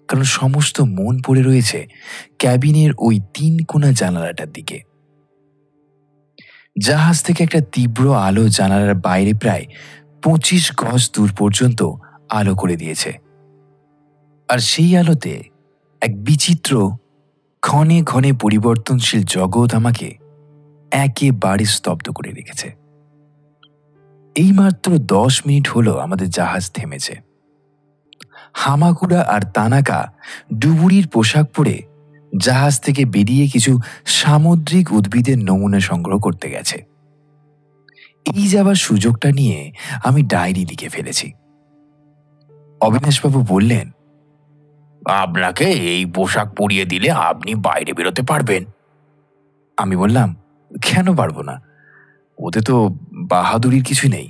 S1: কারণ সমস্ত মন পড়ে রয়েছে ক্যাবিনের ওই 3 কোণা জানালাটার দিকে। জাহাজ থেকে একটা তীব্র আলো জানালার বাইরে প্রায় 25 গজ দূর পর্যন্ত আলো করে দিয়েছে, আর সেই আলোতে এক বিচিত্র ক্ষণে ক্ষণে পরিবর্তনশীল জগৎ আমাকে একেবারে স্তব্ধ করে রেখেছে। এইমাত্র 10 মিনিট হলো আমাদের জাহাজ থেমেছে। হামাকুড়া আর তানাকা ডুবুরির পোশাক পরে জাহাজ থেকে বেরিয়ে কিছু সামুদ্রিক উদ্ভিদের নমুনা সংগ্রহ করতে গেছে। এই যাবার সুযোগটা নিয়ে আমি ডায়েরি লিখে ফেলেছি। অবিনাশবাবু বললেন,
S2: আপনাকে এই পোশাক পরিয়ে দিলে আপনি বাইরে বেরোতে পারবেন।
S1: আমি বললাম, কেন পারবো না? ওতে তো বাহাদুরির কিছু নেই।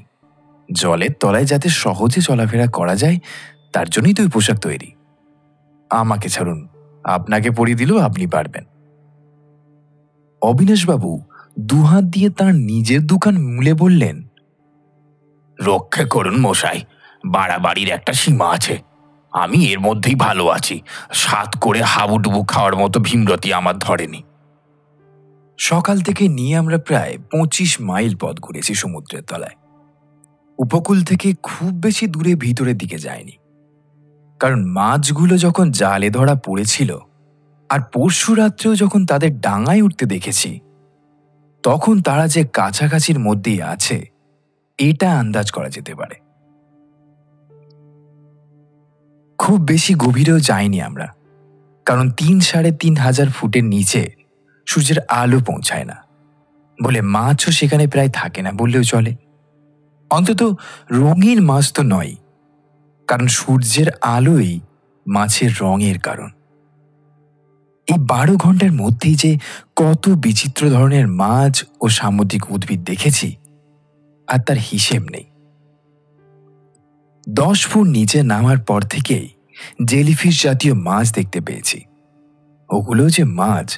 S1: জলের তলায় যাতে সহজে চলাফেরা করা যায় তার জন্যই তো ওই পোশাক তৈরি। আমাকে ছাড়ুন, আপনাকে পরিয়ে দিলেও আপনি পারবেন। অবিনাশবাবু দুহাত দিয়ে তার নিজের দোকান মুলে বললেন,
S2: রক্ষা করুন মশাই, বাড়াবাড়ির একটা সীমা আছে। আমি এর মধ্যেই ভালো আছি। সাত করে হাবুডুবু খাওয়ার মতো ভীমরতি আমার ধরেনি।
S1: সকাল থেকে নিয়ে আমরা প্রায় 25 মাইল পথ ঘুরেছি সমুদ্রের তলায়। উপকূল থেকে খুব বেশি দূরে ভিতরের দিকে যায়নি, কারণ মাছগুলো যখন জালে ধরা পড়েছিল আর পরশু রাত্রেও যখন তাদের ডাঙায় উঠতে দেখেছি, তখন তারা যে কাছাকাছির মধ্যেই আছে এটা আন্দাজ করা যেতে পারে। খুব বেশি গভীরেও যাইনি আমরা, কারণ 3-3.5 হাজার ফুটের নিচে সূর্যের আলো পৌঁছায় না বলে মাছও সেখানে প্রায় থাকে না বললেও চলে। অন্তত রঙিন মাছ তো নয়, কারণ সূর্যের আলোই মাছের রঙের কারণ। এই 12 ঘন্টার মধ্যেই যে কত বিচিত্র ধরনের মাছ ও সামুদ্রিক উদ্ভিদ দেখেছি আর তার হিসেব নেই। 10 ফুট নিচে নামার পর থেকেই জেলিফিশ জাতীয় মাছ দেখতে পেয়েছি। ওগুলো যে মাছ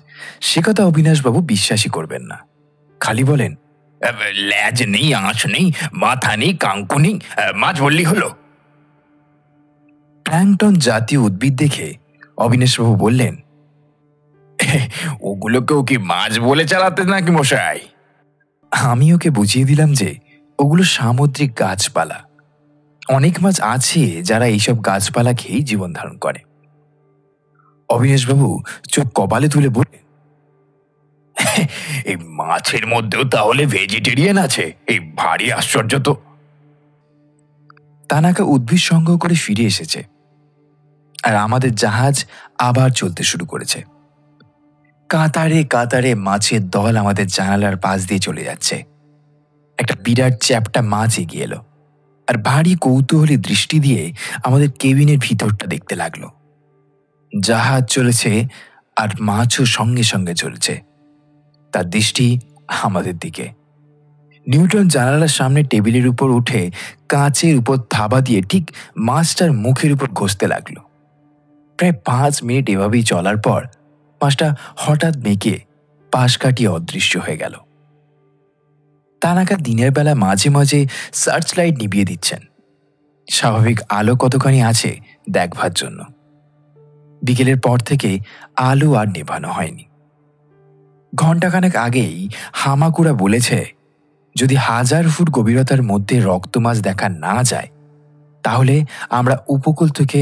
S1: সে কথা অবিনাশবাবু বিশ্বাসই করবেন না। খালি বলেন,
S2: ল্যাজ নেই, আঁশ নেই, মাথা নেই, কাঙ্কু নেই, মাছ বললি হলো।
S1: প্ল্যাঙ্কটন জাতীয় উদ্ভিদ দেখে অবিনাশবাবু বললেন,
S2: ওগুলোকেও কি মাছ বলে চালাতে নাকি মশাই?
S1: আমি ওকে বুঝিয়ে দিলাম যে ওগুলো সামুদ্রিক গাছপালা। অনেক মাছ আছে যারা এইসব গাছপালা খেয়েই জীবন ধারণ করে। অবিনাশবাবু চোখ কপালে তুলে বললেন,
S2: এই মাছের মধ্যেও তাহলে ভেজিটেরিয়ান আছে? এই ভারী আশ্চর্য তো।
S1: তানাকা উদ্ভিদ সংগ্রহ করে ফিরে এসেছে, আর আমাদের জাহাজ আবার চলতে শুরু করেছে। কাতারে কাতারে মাছের দল আমাদের জানালার পাশ দিয়ে চলে যাচ্ছে। একটা বিরাট চ্যাপ্টা মাছ এগিয়ে এলো আর ভারী কৌতূহলী দৃষ্টি দিয়ে আমাদের কেবিনের ভিতরটা দেখতে লাগলো। জাহাজ চলেছে আর মাছও সঙ্গে সঙ্গে চলছে, তার দৃষ্টি আমাদের দিকে। নিউটন জানালার সামনে টেবিলের উপর উঠে কাঁচের উপর থাবা দিয়ে ঠিক মাছটার মুখের উপর ঘষতে লাগলো। প্রায় 5 মিনিট এভাবেই চলার পর মাছটা হঠাৎ মেকে পাশ কাটিয়ে অদৃশ্য হয়ে গেল। তানাকা দিনের বেলা মাঝে মাঝে সার্চ লাইট নিভিয়ে দিচ্ছেন, স্বাভাবিক আলো কতখানি আছে দেখবার জন্য। বিকেলের পর থেকে আলো আর নেভানো হয়নি। ঘণ্টাখানেক আগেই হামাকুড়া বলেছে, যদি 1000 ফুট গভীরতার মধ্যে রক্ত মাছ দেখা না যায় তাহলে আমরা উপকূল থেকে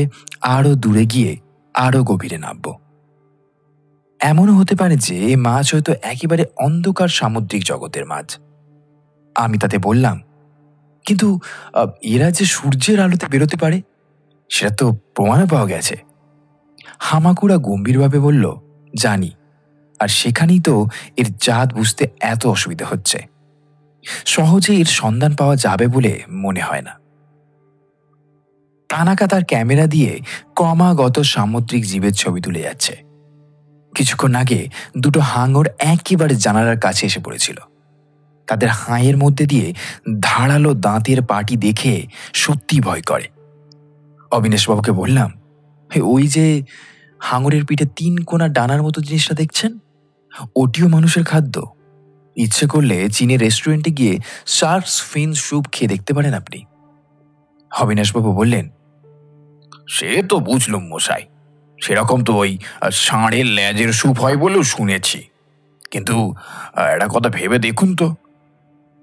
S1: আরো দূরে গিয়ে আরো গভীরে নামব। এমনও হতে পারে যে এই মাছ হয়তো একেবারে অন্ধকার সামুদ্রিক জগতের মাছ। আমি তাতে বললাম, কিন্তু এরা যে সূর্যের আলোতে বেরোতে পারে সেটা তো প্রমাণও পাওয়া গেছে। হামাকুড়া গম্ভীরভাবে বলল, জানি, আর সেখানেই তো এর জাত বুঝতে এত অসুবিধা হচ্ছে। সহজে এর সন্ধান পাওয়া যাবে বলে মনে হয় না। তানাকা তার ক্যামেরা দিয়ে ক্রমাগত সামুদ্রিক জীবের ছবি তুলে যাচ্ছে। কিছুক্ষণ আগে 2টো হাঙর একেবারে জানালার কাছে এসে পড়েছিল। তাদের হাঁয়ের মধ্যে দিয়ে ধারালো দাঁতের পাটি দেখে সত্যি ভয় করে। অবিনাশবাবুকে বললাম, ওই যে হাঙরের পিঠে 3 কোনা ডানার মতো জিনিসটা দেখছেন, ওটিও মানুষের খাদ্য। ইচ্ছে করলে চীনের রেস্টুরেন্টে গিয়ে শার্কস ফিন স্যুপ খেয়ে দেখতে পারেন আপনি। অবিনাশবাবু বললেন,
S2: সে তো বুঝলুম মশাই, সেরকম তো ওই ষাঁড়ের লেজের স্যুপ হয় বলেও শুনেছি, কিন্তু একটা কথা ভেবে দেখুন তো,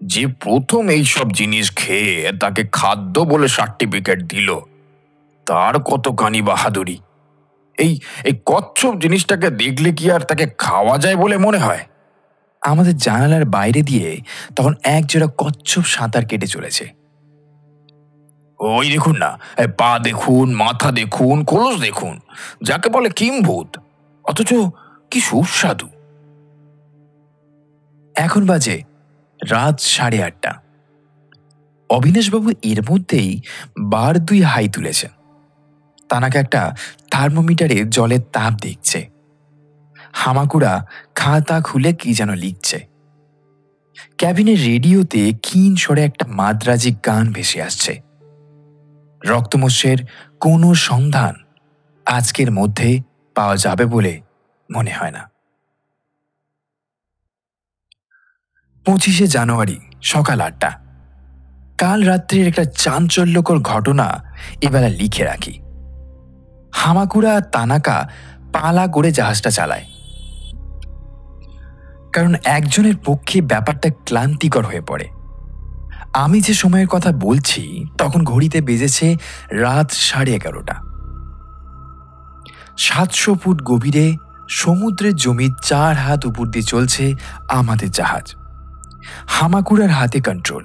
S2: যে প্রথম এইসব জিনিস খেয়ে তাকে খাদ্য বলে সার্টিফিকেট দিল, তার কতখানি বাহাদুরি। এই এই কচ্ছপ জিনিসটাকে দেখলে কি আর তাকে খাওয়া যায় বলে মনে হয়?
S1: আমাদের জানালার বাইরে দিয়ে তখন একজোড়া কচ্ছপ সাঁতার কেটে চলেছে।
S2: ওই দেখুন না, পা দেখুন, মাথা দেখুন, কলস দেখুন, যাকে বলে কিম্ভূত, অথচ কি সুস্বাদু।
S1: এখন বাজে রাত 8:30। অবিনাশবাবু এর মধ্যেই বার 2 হাই তুলেছেন। তানাকে একটা থার্মোমিটারে জলের তাপ দেখছে। হামাকুড়া খাতা খুলে কি যেন লিখছে। ক্যাবিনের রেডিওতে ক্ষীণ স্বরে একটা মাদ্রাজি গান ভেসে আসছে। রক্তমস্যের কোনো সন্ধান আজকের মধ্যে পাওয়া যাবে বলে মনে হয় না। 25শে জানুয়ারি সকাল 8টা। কাল রাত্রির একটা চাঞ্চল্যকর ঘটনা এবেলা লিখে রাখি। হামাকুড়া আর তানাকা পালা করে জাহাজটা চালায়, কারণ একজনের পক্ষে ব্যাপারটা ক্লান্তিকর হয়ে পড়ে। আমি যে সময়ের কথা বলছি তখন ঘড়িতে বেজেছে রাত 11:30। 700 ফুট গভীরে সমুদ্রের জমির 4 হাত উপর দিয়ে চলছে আমাদের জাহাজ। হামাকুড়ার হাতে কন্ট্রোল।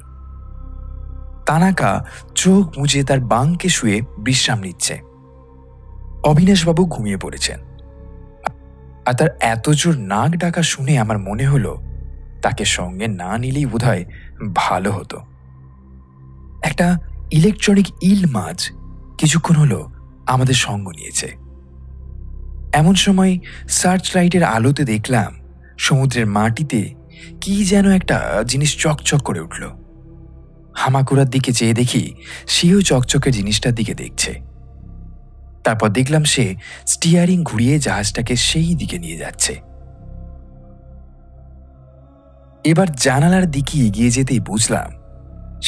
S1: তানাকা চোখ মুছে তার বাঙ্কে শুয়ে বিশ্রাম নিচ্ছে। অবিনাশবাবু ঘুমিয়ে পড়েছেন, আর তার এত জোর নাক ডাকা শুনে আমার মনে হলো তাকে সঙ্গে না নিলেই বোধহয় ভালো হতো। একটা ইলেকট্রনিক ইল মাছ কিছুক্ষণ হলো আমাদের সঙ্গ নিয়েছে। এমন সময় সার্চ লাইটের আলোতে দেখলাম সমুদ্রের মাটিতে কি যেন একটা জিনিস চকচক করে উঠল। হামাকুড়ার দিকে চেয়ে দেখি সেও চকচকের জিনিসটার দিকে দেখছে। তারপর দেখলাম সে স্টিয়ারিং ঘুরিয়ে জাহাজটাকে সেই দিকে নিয়ে যাচ্ছে। এবার জানালার দিকে এগিয়ে যেতেই বুঝলাম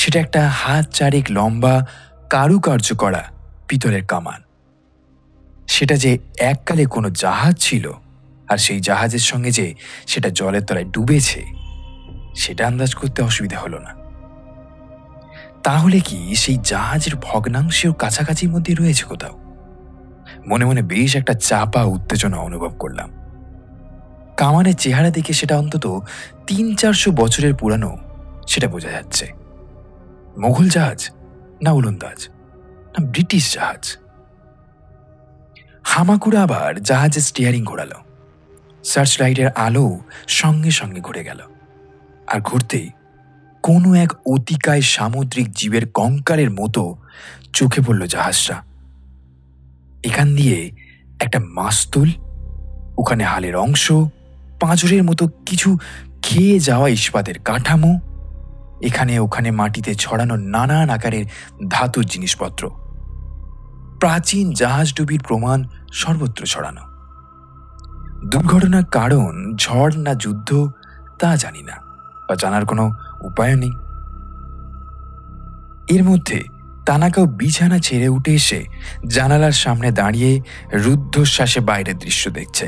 S1: সেটা একটা হাত 4 লম্বা কারুকার্য করা পিতলের কামান। সেটা যে এককালে কোনো জাহাজ ছিল, আর সেই জাহাজের সঙ্গে যে সেটা জলের তলায় ডুবেছে, সেটা আন্দাজ করতে অসুবিধা হলো না। তাহলে কি সেই জাহাজের ভগ্নাংশেও কাছাকাছির মধ্যে রয়েছে কোথাও? মনে মনে বেশ একটা চাপা উত্তেজনা অনুভব করলাম। কামানের চেহারা দেখে সেটা অন্তত 300-400 বছরের পুরানো সেটা বোঝা যাচ্ছে। মোগল জাহাজ না ওলন্দাজ না ব্রিটিশ জাহাজ? হামাকুড়া আবার জাহাজের স্টিয়ারিং ঘোরালো। সার্চ লাইটের আলো সঙ্গে সঙ্গে ঘুরে গেল, আর ঘুরতেই কোনো এক অতিকায় সামুদ্রিক জীবের কঙ্কালের মতো চোখে পড়ল জাহাজটা। এখান দিয়ে একটা মাস্তুল, ওখানে হালের অংশ, পাঁজরের মতো কিছু খেয়ে যাওয়া ইস্পাতের কাঠামো, এখানে ওখানে মাটিতে ছড়ানো নানান আকারের ধাতুর জিনিসপত্র। প্রাচীন জাহাজডুবির প্রমাণ সর্বত্র ছড়ানো। দুর্ঘটনার কারণ ঝড় না যুদ্ধ তা জানি না, বা জানার কোনো উপায় নেই। এর মধ্যে তানাকাও বিছানা ছেড়ে উঠে এসে জানালার সামনে দাঁড়িয়ে রুদ্ধশ্বাসে বাইরের দৃশ্য দেখছে।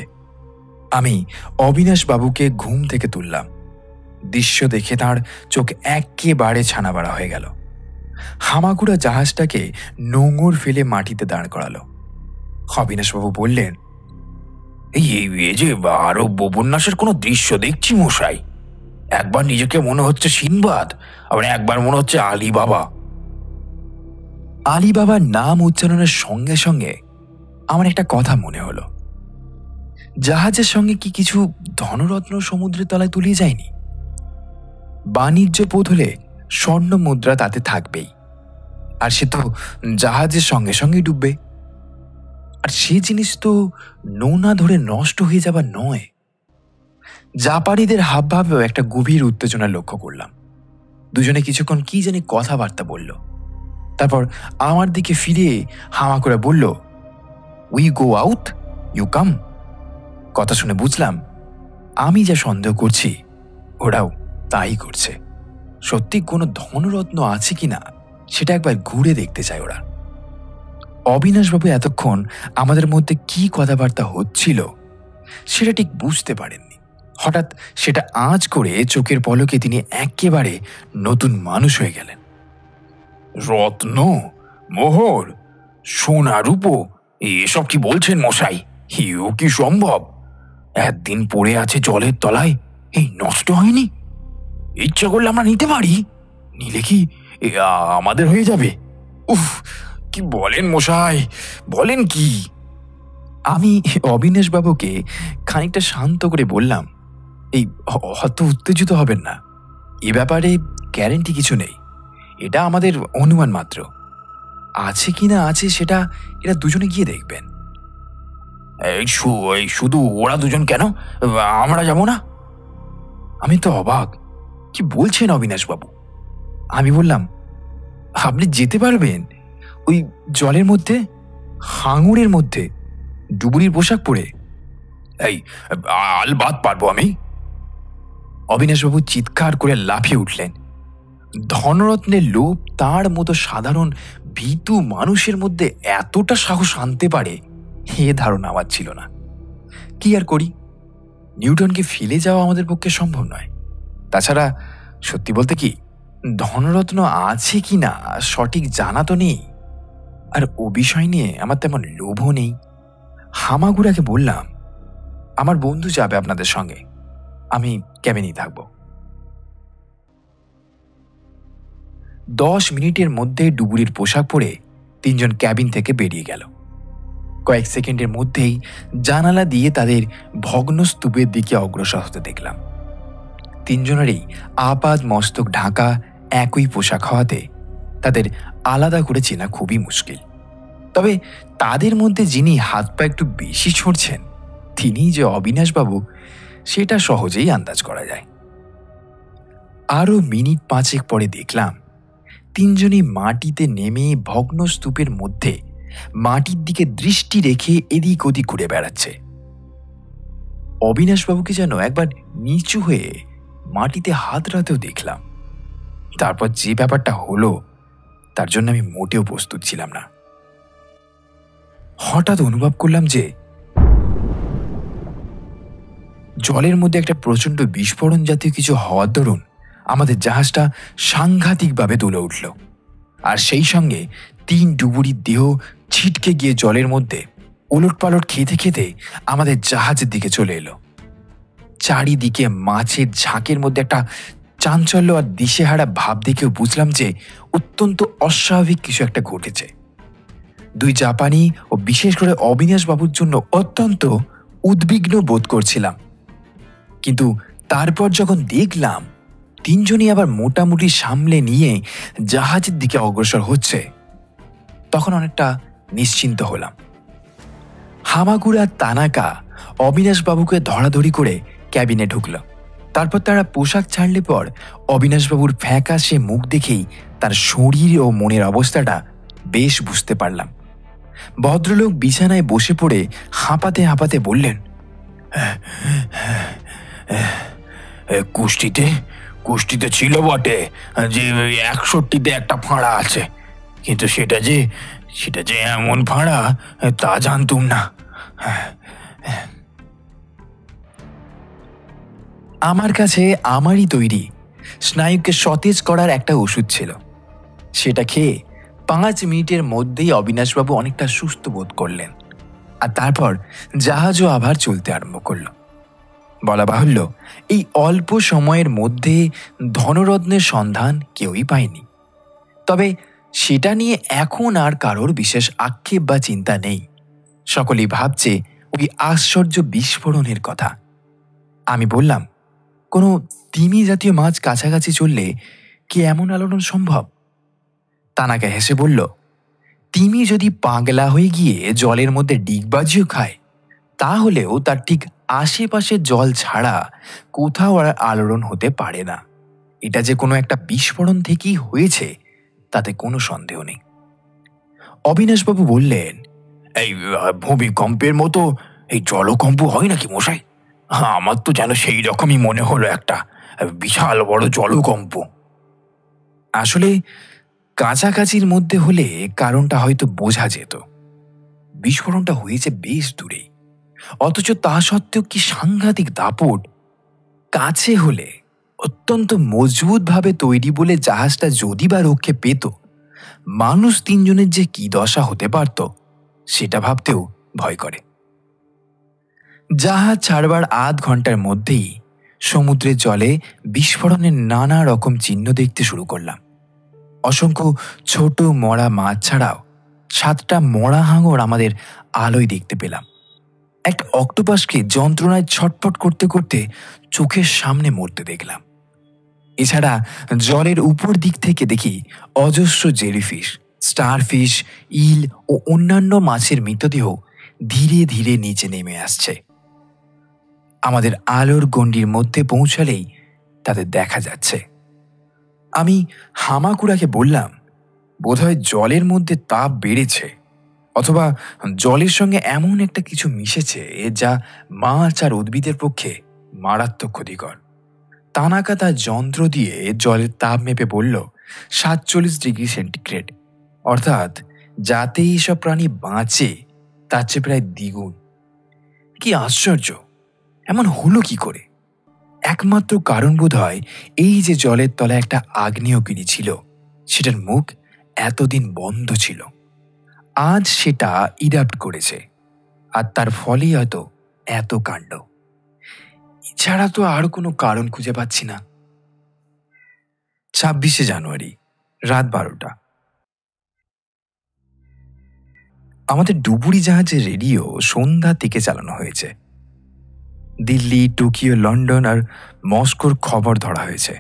S1: আমি অবিনাশবাবুকে ঘুম থেকে তুললাম। দৃশ্য দেখে তাঁর চোখ একেবারে ছানাবাড়া হয়ে গেল। হামাগুড়া জাহাজটাকে নোঙর ফেলে মাটিতে দাঁড় করালো। অবিনাশবাবু বললেন,
S2: এই যে আরব উপন্যাসের কোনো দৃশ্য দেখছি মশাই। একবার নিজেকে মনে হচ্ছে সিনবাদ, আবার একবার মনে হচ্ছে আলী বাবা।
S1: আলী বাবার নাম উচ্চারণের সঙ্গে সঙ্গে আমার একটা কথা মনে হলো। জাহাজের সঙ্গে কি কিছু ধনরত্ন সমুদ্রের তলায় তলিয়ে যায়নি? বাণিজ্য পথ হলে স্বর্ণ মুদ্রা তাতে থাকবেই, আর সে তো জাহাজের সঙ্গে সঙ্গে ডুববে। আর সে জিনিস তো নৌনা ধরে নষ্ট হয়ে যাবার নয়, জাপানিদের হাবভাবেও একটা গভীর উত্তেজনা লক্ষ্য করলাম। দুজনে কিছুক্ষণ কি জানি কথাবার্তা বলল, তারপর আমার দিকে ফিরে হামা করে বলল, we go out, you come. কথা শুনে বুঝলাম আমি যা সন্দেহ করছি ওরাও তাই করছে। সত্যি কোনো ধনরত্ন আছে কিনা সেটা একবার ঘুরে দেখতে চায় ওরা। অবিনাশবাবু এতক্ষণ আমাদের মধ্যে কি কথাবার্তা হচ্ছিল সেটা ঠিক বুঝতে পারেননি। হঠাৎ সেটা আঁচ করে চোখের পলকে তিনি একেবারে নতুন মানুষ হয়ে গেলেন।
S2: রত্ন, মোহর, সোনা রূপো, এসব কি বলছেন মশাই? এও কি সম্ভব? একদিন পড়ে আছে জলের তলায়, এই নষ্ট হয়নি? ইচ্ছা করলে আমরা নিতে পারি। নিলে কি আমাদের হয়ে যাবে? উফ, কি বলেন মশাই, বলেন কি?
S1: আমি অবিনাশবাবুকে খানিকটা শান্ত করে বললাম, এই অত উত্তেজিত হবেন না, এ ব্যাপারে গ্যারেন্টি কিছু নেই, এটা আমাদের অনুমান মাত্র। আছে কি না আছে সেটা এরা দুজনে গিয়ে দেখবেন।
S2: এই শুধু ওরা দুজন কেন? আমরা যাব না?
S1: আমি তো অবাক, কি বলছেন অবিনাশবাবু? আমি বললাম, আপনি যেতে পারবেন ওই জলের মধ্যে, হাঙুরের মধ্যে, ডুবুরির পোশাক পরে?
S2: এই আলবাত পারবো আমি।
S1: অবিনাশবাবু চিৎকার করে লাফিয়ে উঠলেন। ধনরত্নের লোভ তার মতো সাধারণ ভীতু মানুষের মধ্যে এতটা সাহস আনতে পারে এ ধারণা আমার ছিল না। কি আর করি, নিউটনকে ফেলে যাওয়া আমাদের পক্ষে সম্ভব নয়। তাছাড়া সত্যি বলতে কি, ধনরত্ন আছে কি না সঠিক জানা তো নেই, আর ও বিষয় নিয়ে আমার তেমন লোভও নেই। হামাগুড়াকে বললাম, আমার বন্ধু যাবে আপনাদের সঙ্গে, আমি ক্যাবিনেই থাকব। 10 মিনিটের মধ্যে ডুবুরির পোশাক পরে তিনজন ক্যাবিন থেকে বেরিয়ে গেল। কয়েক সেকেন্ডের মধ্যেই জানালা দিয়ে তাদের ভগ্ন স্তূপের দিকে অগ্রসর হতে দেখলাম। তিনজনেরই আপাদ মস্তক ঢাকা একই পোশাক হওয়াতে তাদের আলাদা করে চেনা খুবই মুশকিল। তবে তাদের মধ্যে যিনি হাত পা একটু বেশি ছড়ছেন তিনি যে অবিনাশবাবু সেটা সহজেই আন্দাজ করা যায়। আরও মিনিট 5 পরে দেখলাম তিনজনই মাটিতে নেমে ভগ্ন স্তূপের মধ্যে মাটির দিকে দৃষ্টি রেখে এদিক ওদিক ঘুরে বেড়াচ্ছে। অবিনাশবাবুকে যেন একবার নিচু হয়ে মাটিতে হাত রাতেও দেখলাম। তারপর যে ব্যাপারটা হলো তার জন্য আমি মোটেও প্রস্তুত ছিলাম না। হঠাৎ অনুভব করলাম যে জলের মধ্যে একটা প্রচণ্ড বিস্ফোরণ জাতীয় কিছু হওয়ার দরুন আমাদের জাহাজটা সাংঘাতিকভাবে দুলে উঠল, আর সেই সঙ্গে 3 ডুবুরির দেহ ছিটকে গিয়ে জলের মধ্যে ওলটপালট খেতে খেতে আমাদের জাহাজের দিকে চলে এলো। চারিদিকে মাছের ঝাঁকের মধ্যে একটা চাঞ্চল্য আর দিশেহারা ভাব দেখেও বুঝলাম যে অত্যন্ত অস্বাভাবিক কিছু একটা ঘটেছে। 2 জাপানি ও বিশেষ করে অবিনাশবাবুর জন্য অত্যন্ত উদ্বিগ্ন বোধ করছিলাম। কিন্তু তারপর যখন দেখলাম তিনজনই আবার মোটামুটি সামলে নিয়ে জাহাজের দিকে অগ্রসর হচ্ছে, তখন অনেকটা নিশ্চিন্ত হলাম। হামাগুড়া তানাকা অবিনাশবাবুকে ধরাধরি করে ক্যাবিনে ঢুকল। তারপর তারা পোশাক ছাড়লে পর অবিনাশবাবুর ফ্যাকাশে মুখ দেখেই তার শরীর ও মনের অবস্থাটা বেশ বুঝতে পারলাম। ভদ্রলোক বিছানায় বসে পড়ে হাঁপাতে হাঁপাতে বললেন,
S2: কুষ্টিতে ছিল বটে যে 61তে একটা ফাঁড়া আছে, কিন্তু সেটা যে এমন ফাঁড়া তা জানতুম না।
S1: আমার কাছে আমারই তৈরি স্নায়ুকে সতেজ করার একটা ওষুধ ছিল। সেটা খেয়ে 5 মিনিটের মধ্যেই অবিনাশবাবু অনেকটা সুস্থ বোধ করলেন, আর তারপর জাহাজও আবার চলতে আরম্ভ করল। বলা বাহুল্য, এই অল্প সময়ের মধ্যে ধনরত্নের সন্ধান কেউই পায়নি। তবে সেটা নিয়ে এখন আর কারোর বিশেষ আক্ষেপ বা চিন্তা নেই। সকলেই ভাবছে ওই আশ্চর্য বিস্ফোরণের কথা। আমি বললাম, কোনো তিমি জাতীয় মাছ কাছাকাছি চললে কি এমন আলোড়ন সম্ভব? তানাকে হেসে বলল, তিমি যদি পাগলা হয়ে গিয়ে জলের মধ্যে ডিগবাজিও খায় তাহলেও তার ঠিক আশেপাশের জল ছাড়া কোথাও আর আলোড়ন হতে পারে না। এটা যে কোনো একটা বিস্ফোরণ থেকেই হয়েছে তাতে কোনো সন্দেহ নেই। অবিনাশবাবু বললেন, এই ভূমিকম্পের মতো এই জলকম্প হয় নাকি মশাই? আমার তো যেন সেই রকমই মনে হলো, একটা বিশাল বড় জলকম্প। আসলে কাছাকাছির মধ্যে হলে কারণটা হয়তো বোঝা যেত। বিস্ফোরণটা হয়েছে বেশ দূরেই, অথচ তা সত্ত্বেও কি সাংঘাতিক দাপট। কাছে হলে অত্যন্ত মজবুতভাবে তৈরি বলে জাহাজটা যদি বা রক্ষে পেত, মানুষ 3 জনের যে কি দশা হতে পারত সেটা ভাবতেও ভয় করে। জাহাজ ছাড়বার আধ ঘন্টার মধ্যেই সমুদ্রের জলে বিস্ফোরণের নানা রকম চিহ্ন দেখতে শুরু করলাম। অসংখ্য ছোট মরা মাছ ছাড়াও 7টা মরা হাঙর আমাদের আলোয় দেখতে পেলাম। একটা অক্টোপাসকে যন্ত্রণায় ছটফট করতে করতে চোখের সামনে মরতে দেখলাম। এছাড়া জলের উপর দিক থেকে দেখি অজস্র জেলিফিশ, স্টারফিশ, ইল ও অন্যান্য মাছের মৃতদেহ ধীরে ধীরে নিচে নেমে আসছে। আমাদের আলোর গণ্ডির মধ্যে পৌঁছালেই তাদের দেখা যাচ্ছে। আমি হামাকুড়াকে বললাম, বোধহয় জলের মধ্যে তাপ বেড়েছে, অথবা জলের সঙ্গে এমন একটা কিছু মিশেছে যা মাছ আর উদ্ভিদের পক্ষে মারাত্মক ক্ষতিকর। তানাকা তার যন্ত্র দিয়ে জলের তাপ মেপে বলল 47 ডিগ্রি সেন্টিগ্রেড, অর্থাৎ যাতে এইসব প্রাণী বাঁচে তার চেয়ে প্রায় দ্বিগুণ। কি আশ্চর্য! এমন হলো কি করে? একমাত্র কারণ বোধ হয় এই যে জলের তলায় একটা আগ্নেয়গিরি ছিল, সেটার মুখ এতদিন বন্ধ ছিল। আজ সেটা ইরাপ্ট করেছে, আর তার ফলেই হয়তো এত কাণ্ড। এছাড়া তো আর কোনো কারণ খুঁজে পাচ্ছি না। 26শে জানুয়ারি, রাত 12টা। আমাদের ডুবুরি জাহাজের রেডিও সন্ধ্যা থেকে চালানো হয়েছে। দিল্লি, টোকিও, লন্ডন আর মস্কোর খবর ধরা হয়েছে।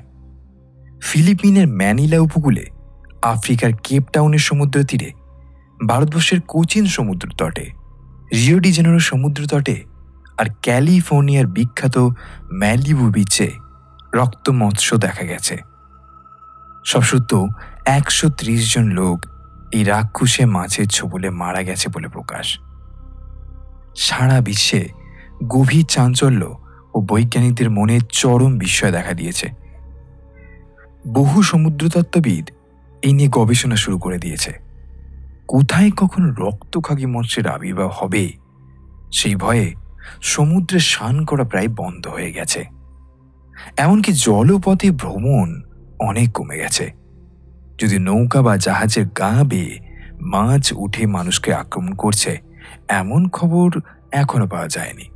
S1: ফিলিপিনের ম্যানিলা উপকূলে, আফ্রিকার কেপ টাউনের সমুদ্র তীরে, ভারতবর্ষের কোচিন সমুদ্র তটে, রিও ডি জেনেরো সমুদ্র তটে আর ক্যালিফোর্নিয়ার বিখ্যাত ম্যালিবু বিচে রক্ত মৎস্য দেখা গেছে। সব সত্ত্বেও 130 জন লোক এই রাক্ষসে মাছের ছোবলে মারা গেছে বলে প্রকাশ। সারা বিশ্বে গভীর চাঞ্চল্য ও বৈজ্ঞানিকদের মনে চরম বিস্ময় দেখা দিয়েছে। বহু সমুদ্রতত্ত্ববিদ এই নিয়ে গবেষণা শুরু করে দিয়েছে। কোথায় কখন রক্তখাগী মৎস্যের আবির্ভাব হবে সেই ভয়ে সমুদ্রে স্নান করা প্রায় বন্ধ হয়ে গেছে। এমনকি জলপথে ভ্রমণ অনেক কমে গেছে। যদি নৌকা বা জাহাজের গা বেয়ে মাছ উঠে মানুষকে আক্রমণ করছে, এমন খবর এখনো পাওয়া যায়নি।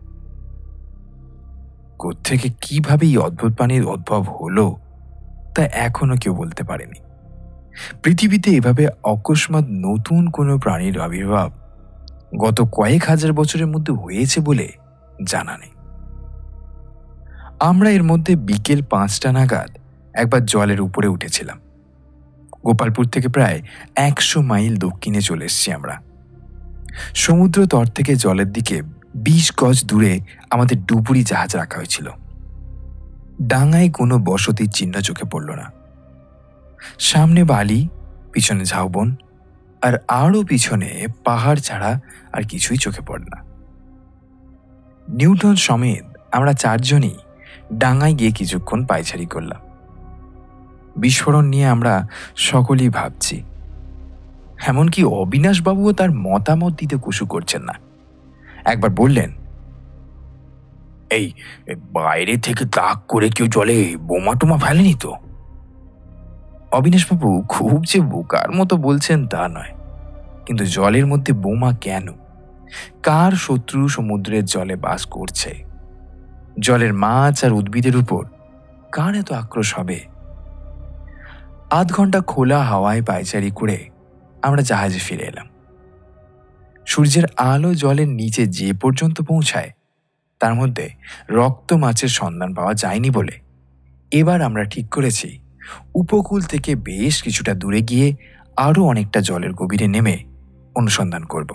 S1: কোত্থেকে কিভাবে এই অদ্ভুত প্রাণীর উদ্ভব হলো তা এখনো কেউ বলতে পারেনি। পৃথিবীতে এভাবে অকস্মাৎ নতুন কোনো প্রাণীর আবির্ভাব গত কয়েক হাজার বছরের মধ্যে হয়েছে বলে জানা নেই। আমরা এর মধ্যে বিকেল 5টা নাগাদ একবার জলের উপরে উঠেছিলাম। গোপালপুর থেকে প্রায় 100 মাইল দক্ষিণে চলে এসেছি আমরা। সমুদ্র তট থেকে জলের দিকে 20 গজ দূরে আমাদের ডুবুরি জাহাজ রাখা হয়েছিল। ডাঙায় কোনো বসতির চিহ্ন চোখে পড়ল না। সামনে বালি, পিছনে ঝাউবন, আর আরও পিছনে পাহাড় ছাড়া আর কিছুই চোখে পড়ে না। নিউটন সমেত আমরা 4 জনই ডাঙায় গিয়ে কিছুক্ষণ পায়চারি করলাম। বিস্ফোরণ নিয়ে আমরা সকলেই ভাবছি। এমনকি অবিনাশবাবুও তার মতামত দিতে কুসু করছেন না। একবার বললেন, এই বাইরে থেকে তাক করে কেউ জলে বোমা টোমা ফেলেনি তো? অবিনাশবাবু খুব যে বোকার মতো বলছেন তা নয়, কিন্তু জলের মধ্যে বোমা কেন? কার শত্রু সমুদ্রের জলে বাস করছে? জলের মাছ আর উদ্ভিদের উপর কার এত আক্রোশ হবে? আধ ঘন্টা খোলা হাওয়ায় পায়চারি করে আমরা জাহাজে ফিরে এলাম। সূর্যের আলো জলের নিচে যে পর্যন্ত পৌঁছায় তার মধ্যে রক্ত মাছের সন্ধান পাওয়া যায়নি বলে এবার আমরা ঠিক করেছি উপকূল থেকে বেশ কিছুটা দূরে গিয়ে আরও অনেকটা জলের গভীরে নেমে অনুসন্ধান করব।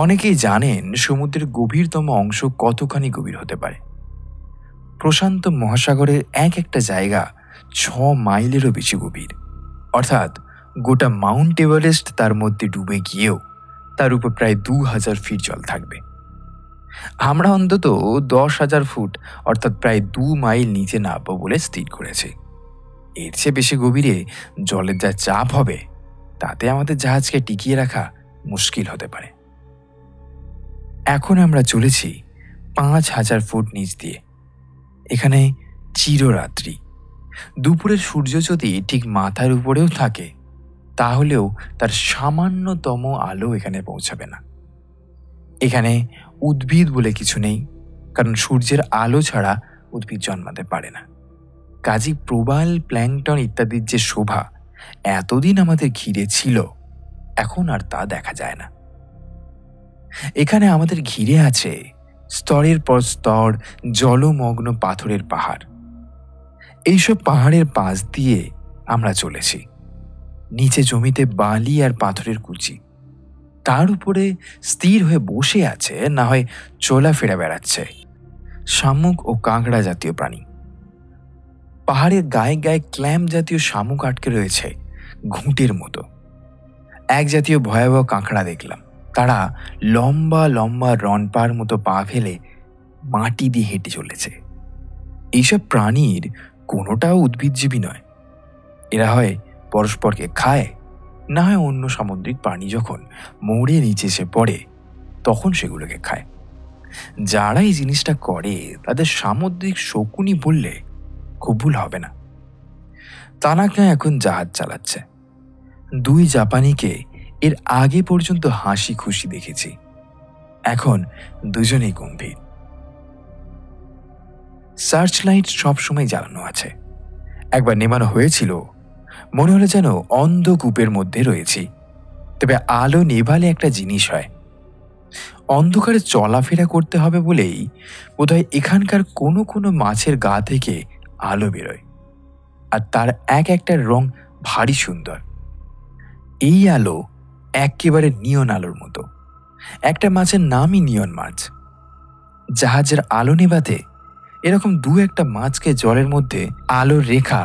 S1: অনেকেই জানেন সমুদ্রের গভীরতম অংশ কতখানি গভীর হতে পারে। প্রশান্ত মহাসাগরের এক একটা জায়গা 6 মাইলেরও বেশি গভীর, অর্থাৎ গোটা মাউন্ট এভারেস্ট তার মধ্যে ডুবে গিয়েও তার উপর প্রায় 2000 ফিট জল থাকবে। আমরা অন্তত 10,000 ফুট অর্থাৎ প্রায় 2 মাইল নিচে নামবো বলে স্থির করেছি। এর চেয়ে বেশি গভীরে জলের যা চাপ হবে তাতে আমাদের জাহাজকে টিকিয়ে রাখা মুশকিল হতে পারে। এখন আমরা চলেছি 5,000 ফুট নিচ দিয়ে। এখানে চিররাত্রি। দুপুরের সূর্য যদি ঠিক মাথার উপরেও থাকে তাহলেও তার সামান্যতম আলো এখানে পৌঁছাবে না। এখানে উদ্ভিদ বলে কিছু নেই, কারণ সূর্যের আলো ছাড়া উদ্ভিদ জন্মাতে পারে না। কাজী প্রবাল, প্ল্যাঙ্কটন ইত্যাদির যে শোভা এতদিন আমাদের ঘিরে ছিল, এখন আর তা দেখা যায় না। এখানে আমাদের ঘিরে আছে স্তরের পর স্তর জলমগ্ন পাথরের পাহাড়। এইসব পাহাড়ের পাশ দিয়ে আমরা চলেছি। নিচে জমিতে বালি আর পাথরের কুচি, তার উপরে স্থির হয়ে বসে আছে, না হয় চলাফেরা বেড়াচ্ছে শামুক ও কাঁকড়া জাতীয় প্রাণী। পাহাড়ের গায়ে গায়ে ক্ল্যাম জাতীয় শামুক আটকে রয়েছে ঘুঁটের মতো। এক জাতীয় ভয়াবহ কাঁকড়া দেখলাম, তারা লম্বা লম্বা রনপার মতো পা ফেলে মাটি দিয়ে হেঁটে চলেছে। এইসব প্রাণীর কোনোটাও উদ্ভিদজীবী নয়। এরা হয় পরস্পরকে খায়, না হয় অন্য সামুদ্রিক প্রাণী যখন মরে নিচে এসে পড়ে তখন সেগুলোকে খায়। যারা এই জিনিসটা করে তাদের সামুদ্রিক শকুনি বললে খুব ভুল হবে না। তানাকা এখন জাহাজ চালাচ্ছে। 2 জাপানিকে এর আগে পর্যন্ত হাসি খুশি দেখেছি, এখন দুজনেই গম্ভীর। সার্চ লাইট সবসময় জ্বালানো আছে। একবার নেমানো হয়েছিল, মনে হলো যেন অন্ধকূপের মধ্যে রয়েছি। তবে আলো নেভালে একটা জিনিস হয়, অন্ধকারে চলাফেরা করতে হবে বলেই বোধহয় এখানকার কোনো কোনো মাছের গা থেকে আলো বেরোয়, আর তার এক একটা রং ভারী সুন্দর। এই আলো একেবারে নিয়ন আলোর মতো। একটা মাছের নামই নিয়ন মাছ। জাহাজের আলো নেভাতে এরকম 2-1টা মাছকে জলের মধ্যে আলোর রেখা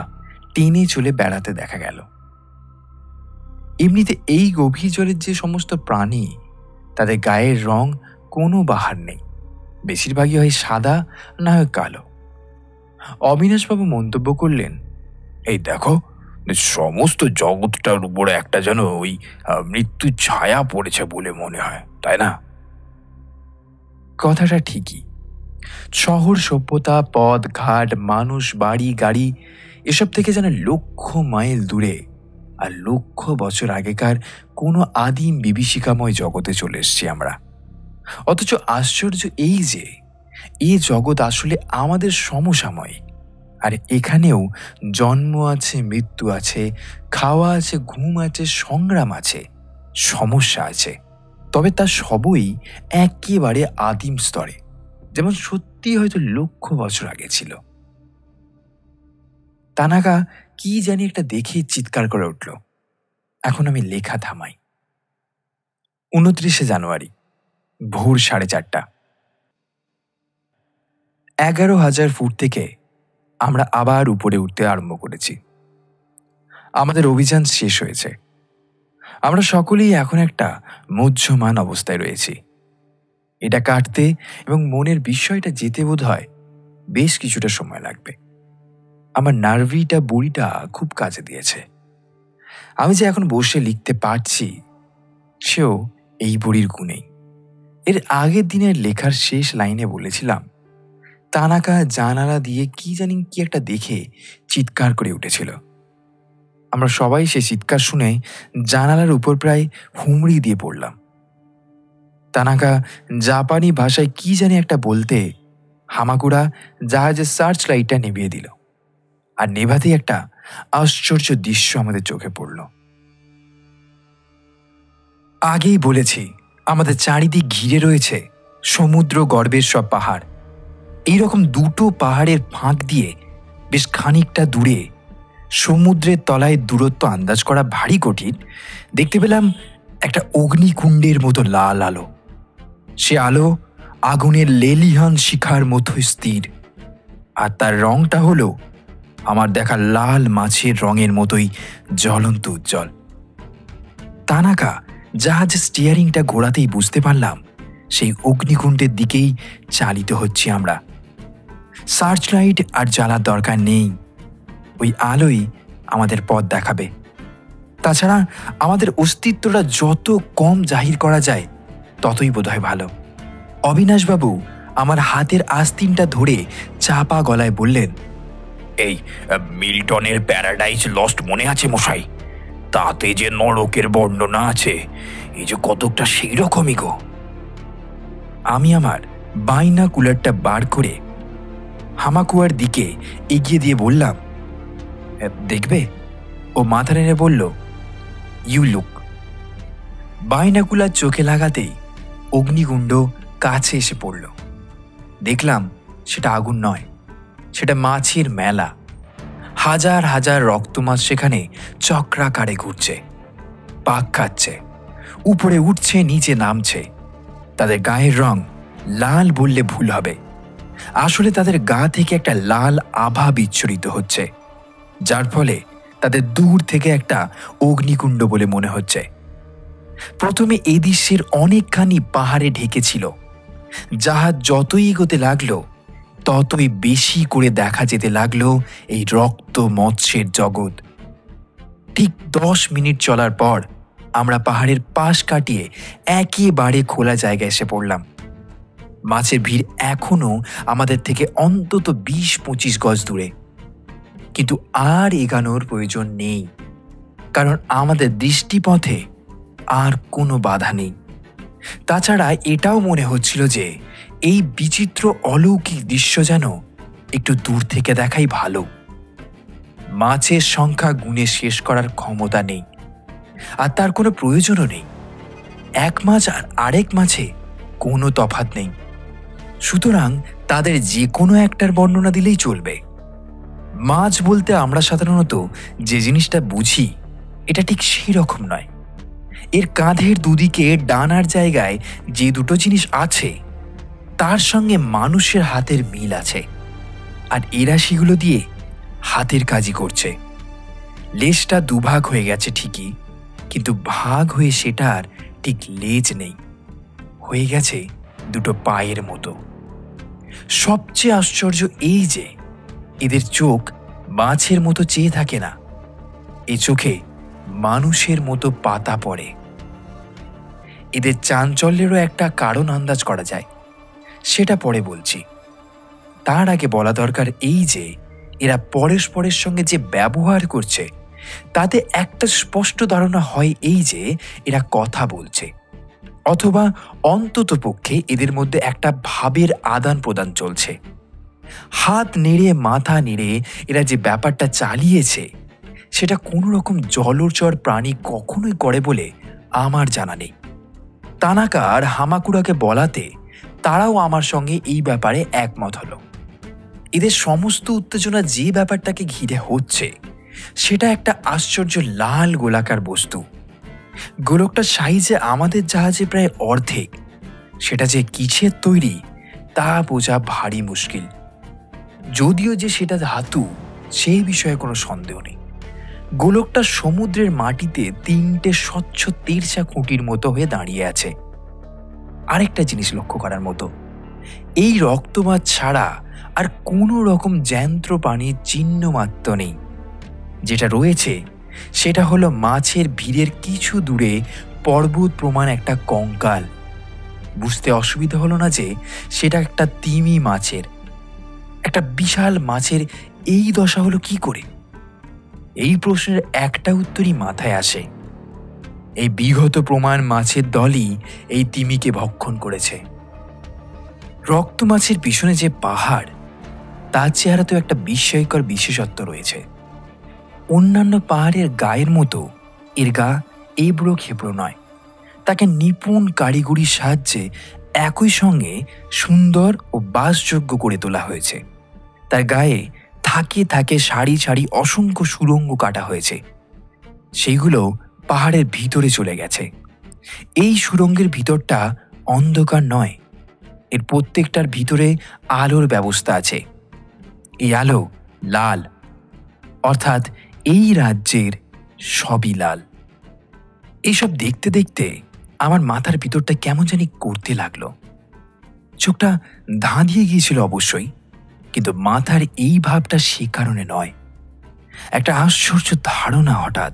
S1: টেনে চলে বেড়াতে দেখা গেল। এমনিতে এই গভীর জলের যে সমস্ত প্রাণী, তাদের গায়ের রং কোনো বাহার নেই, বেশিরভাগই হয় সাদা না হয় কালো। অবিনাশবাবু মন্তব্য করলেন, এই দেখো, সমস্ত জগৎটার উপরে একটা যেন ওই মৃত্যুর ছায়া পড়েছে বলে মনে হয়, তাই না? কথাটা ঠিকই। শহর সভ্যতা, পথ ঘাট, মানুষ, বাড়ি গাড়ি এসব থেকে যেন লক্ষ মাইল দূরে আর লক্ষ বছর আগেকার কোনো আদিম বিভীষিকাময় জগতে চলে এসছি আমরা। অথচ আশ্চর্য এই যে এই জগৎ আসলে আমাদের সমসাময়িক, আর এখানেও জন্ম আছে, মৃত্যু আছে, খাওয়া আছে, ঘুম আছে, সংগ্রাম আছে, সমস্যা আছে। তবে তা সবই একেবারে আদিম স্তরে, যেমন সত্যি হয়তো লক্ষ বছর আগে ছিল। তানাকা কি জানি একটা দেখে চিৎকার করে উঠল। এখন আমি লেখা থামাই। 29 জানুয়ারি, ভোর 4:30। 11,000 ফুট থেকে আমরা আবার উপরে উঠতে আরম্ভ করেছি। আমাদের অভিযান শেষ হয়েছে। আমরা সকলেই এখন একটা মুহ্যমান অবস্থায় রয়েছি। এটা কাটতে এবং মনের বিষয়টা যেতে বোধ হয় বেশ কিছুটা সময় লাগবে। আমার নার্ভিটা বুড়িটা খুব কাজে দিয়েছে। আমি যে এখন বসে লিখতে পারছি সেও এই বুড়ির গুণেই। এর আগের দিনের লেখার শেষ লাইনে বলেছিলাম, তানাকা জানালা দিয়ে কি জানি কি একটা দেখে চিৎকার করে উঠেছিল। আমরা সবাই সে চিৎকার শুনে জানালার উপর প্রায় হুমড়ি দিয়ে পড়লাম। তানাকা জাপানি ভাষায় কি জানি একটা বলতে হামাকুড়া জাহাজের সার্চ লাইটটা নিভিয়ে দিল, আর নেভাতেই একটা আশ্চর্য দৃশ্য আমাদের চোখে পড়ল। আগেই বলেছি, আমাদের চারিদিক ঘিরে রয়েছে সমুদ্র গর্ভের সব পাহাড়। এইরকম 2টো পাহাড়ের ফাঁক দিয়ে বেশ খানিকটা দূরে, সমুদ্রের তলায় দূরত্ব আন্দাজ করা ভারী কঠিন, দেখতে পেলাম একটা অগ্নিকুণ্ডের মতো লাল আলো। সে আলো আগুনের লেলিহান শিখার মতো স্থির, আর তার রংটা হলো আমার দেখা লাল মাছের রঙের মতোই জ্বলন্ত উজ্জ্বল। তানাকা জাহাজের স্টিয়ারিংটা ঘোরাতেই বুঝতে পারলাম সেই অগ্নিকুণ্ডের দিকেই চালিত হচ্ছি আমরা। সার্চ লাইট আর জ্বালার দরকার নেই, ওই আলোই আমাদের পথ দেখাবে। তাছাড়া আমাদের অস্তিত্বটা যত কম জাহির করা যায় ততই বোধহয় ভালো। অবিনাশবাবু আমার হাতের আস্তিনটা ধরে চাপা গলায় বললেন,
S2: এই মিল্টনের প্যারাডাইজ লস্ট মনে আছে মশাই? তাতে যে নরকের বর্ণনা আছে, এই যে কতকটা সেই রকমই গো।
S1: আমি আমার বাইনাকুলারটা বার করে হামাকুয়ার দিকে এগিয়ে দিয়ে বললাম, দেখবে? ও মাথা নেড়ে বলল, ইউ লুক। বাইনাকুলার চোখে লাগাতেই অগ্নিকুণ্ড কাছে এসে পড়ল। দেখলাম সেটা আগুন নয়, সেটা মাছের মেলা। হাজার হাজার রক্তমাছ সেখানে চক্রাকারে ঘুরছে, পাক খাচ্ছে, উপরে উঠছে, নিচে নামছে। তাদের গায়ের রং লাল বললে ভুল হবে, আসলে তাদের গা থেকে একটা লাল আভা বিচ্ছুরিত হচ্ছে, যার ফলে তাদের দূর থেকে একটা অগ্নিকুণ্ড বলে মনে হচ্ছে। প্রথমে এই দৃশ্যের অনেকখানি পাহাড়ে ঢেকেছিল। জাহাজ যতই এগোতে লাগলো ততই বেশি করে দেখা যেতে লাগলো এই রক্ত মৎস্যের জগৎ। ঠিক 10 মিনিট চলার পর আমরা পাহাড়ের পাশ কাটিয়ে একেবারে খোলা জায়গায় এসে পড়লাম। মাছের ভিড় এখনো আমাদের থেকে অন্তত 20-25 গজ দূরে, কিন্তু আর এগানোর প্রয়োজন নেই, কারণ আমাদের দৃষ্টিপথে আর কোনো বাধা নেই। তাছাড়া এটাও মনে হচ্ছিল যে এই বিচিত্র অলৌকিক দৃশ্য যেন একটু দূর থেকে দেখাই ভালো। মাছের সংখ্যা গুণে শেষ করার ক্ষমতা নেই, আর তার কোনো প্রয়োজনও নেই। এক মাছ আর আরেক মাছে কোনো তফাৎ নেই, সুতরাং তাদের যে কোনো একটার বর্ণনা দিলেই চলবে। মাছ বলতে আমরা সাধারণত যে জিনিসটা বুঝি এটা ঠিক সেই রকম নয়। এর কাঁধের দুদিকে ডানার জায়গায় যে দুটো জিনিস আছে তার সঙ্গে মানুষের হাতের মিল আছে, আর এরা সেগুলো দিয়ে হাতের কাজই করছে। লেজটা দুভাগ হয়ে গেছে ঠিকই, কিন্তু ভাগ হয়ে সেটার ঠিক লেজ নেই, হয়ে গেছে দুটো পায়ের মতো। সবচেয়ে আশ্চর্য এই যে এদের চোখ মাছের মতো চেয়ে থাকে না, এই চোখে মানুষের মতো পাতা পড়ে। এদের চাঞ্চল্যেরও একটা কারণ আন্দাজ করা যায়, সেটা পরে বলছি। তার আগে বলা দরকার এই যে এরা পরস্পরের সঙ্গে যে ব্যবহার করছে তাতে একটা স্পষ্ট ধারণা হয় এই যে এরা কথা বলছে, অথবা অন্ততপক্ষে এদের মধ্যে একটা ভাবের আদান প্রদান চলছে। হাত নেড়ে মাথা নেড়ে এরা যে ব্যাপারটা চালিয়েছে সেটা কোনো রকম জলচর প্রাণী কখনোই করে বলে আমার জানা নেই। তানাকা আর হামাকুরাকে বলাতে তারাও আমার সঙ্গে এই ব্যাপারে একমত হলো। এদের সমস্ত উত্তেজনা যে ব্যাপারটাকে ঘিরে হচ্ছে সেটা একটা আশ্চর্য লাল গোলাকার বস্তু। গোলকটার সাইজে আমাদের জাহাজে প্রায় অর্ধেক। সেটা যে কিসের তৈরি তা বোঝা ভারী মুশকিল, যদিও যে সেটা ধাতু সেই বিষয়ে কোনো সন্দেহ নেই। গোলকটা সমুদ্রের মাটিতে 3টে স্বচ্ছ তেরছা খুঁটির মতো হয়ে দাঁড়িয়ে আছে। আরেকটা জিনিস লক্ষ্য করার মতো, এই রক্তমাছ ছাড়া আর কোনো রকম জ্যান্ত প্রাণীর চিহ্ন মাত্র নেই। যেটা রয়েছে সেটা হলো মাছের ভিড়ের কিছু দূরে পর্বত প্রমাণ একটা কঙ্কাল। বুঝতে অসুবিধা হলো না যে সেটা একটা তিমি মাছের। একটা বিশাল মাছের এই দশা হলো কি করে? এই প্রশ্নের একটা উত্তরই মাথায় আসে, এই বিগত প্রমাণ মাছের দলই এই তিমিকে ভক্ষণ করেছে। রক্ত মাছের পিছনে যে পাহাড়, তার চেহারাতেও একটা বিস্ময়কর বিশেষত্ব রয়েছে। অন্যান্য পাহাড়ের গায়ের মতো এর গা এবড়ো খেবড়ো নয়, তাকে নিপুণ কারিগরির সাহায্যে একই সঙ্গে সুন্দর ও বাসযোগ্য করে তোলা হয়েছে। তার গায়ে থাকে থাকে সারি সারি অসংখ্য সুড়ঙ্গ কাটা হয়েছে, সেইগুলো পাহাড়ের ভিতরে চলে গেছে। এই সুড়ঙ্গের ভিতরটা অন্ধকার নয়, এর প্রত্যেকটার ভিতরে আলোর ব্যবস্থা আছে। এই আলো লাল, অর্থাৎ এই রাজ্যের সবই লাল। এইসব দেখতে দেখতে আমার মাথার ভিতরটা কেমন জানি করতে লাগলো। চোখটা ধাঁধিয়ে গিয়েছিল অবশ্যই, কিন্তু মাথার এই ভাবটা সে কারণে নয়। একটা আশ্চর্য ধারণা হঠাৎ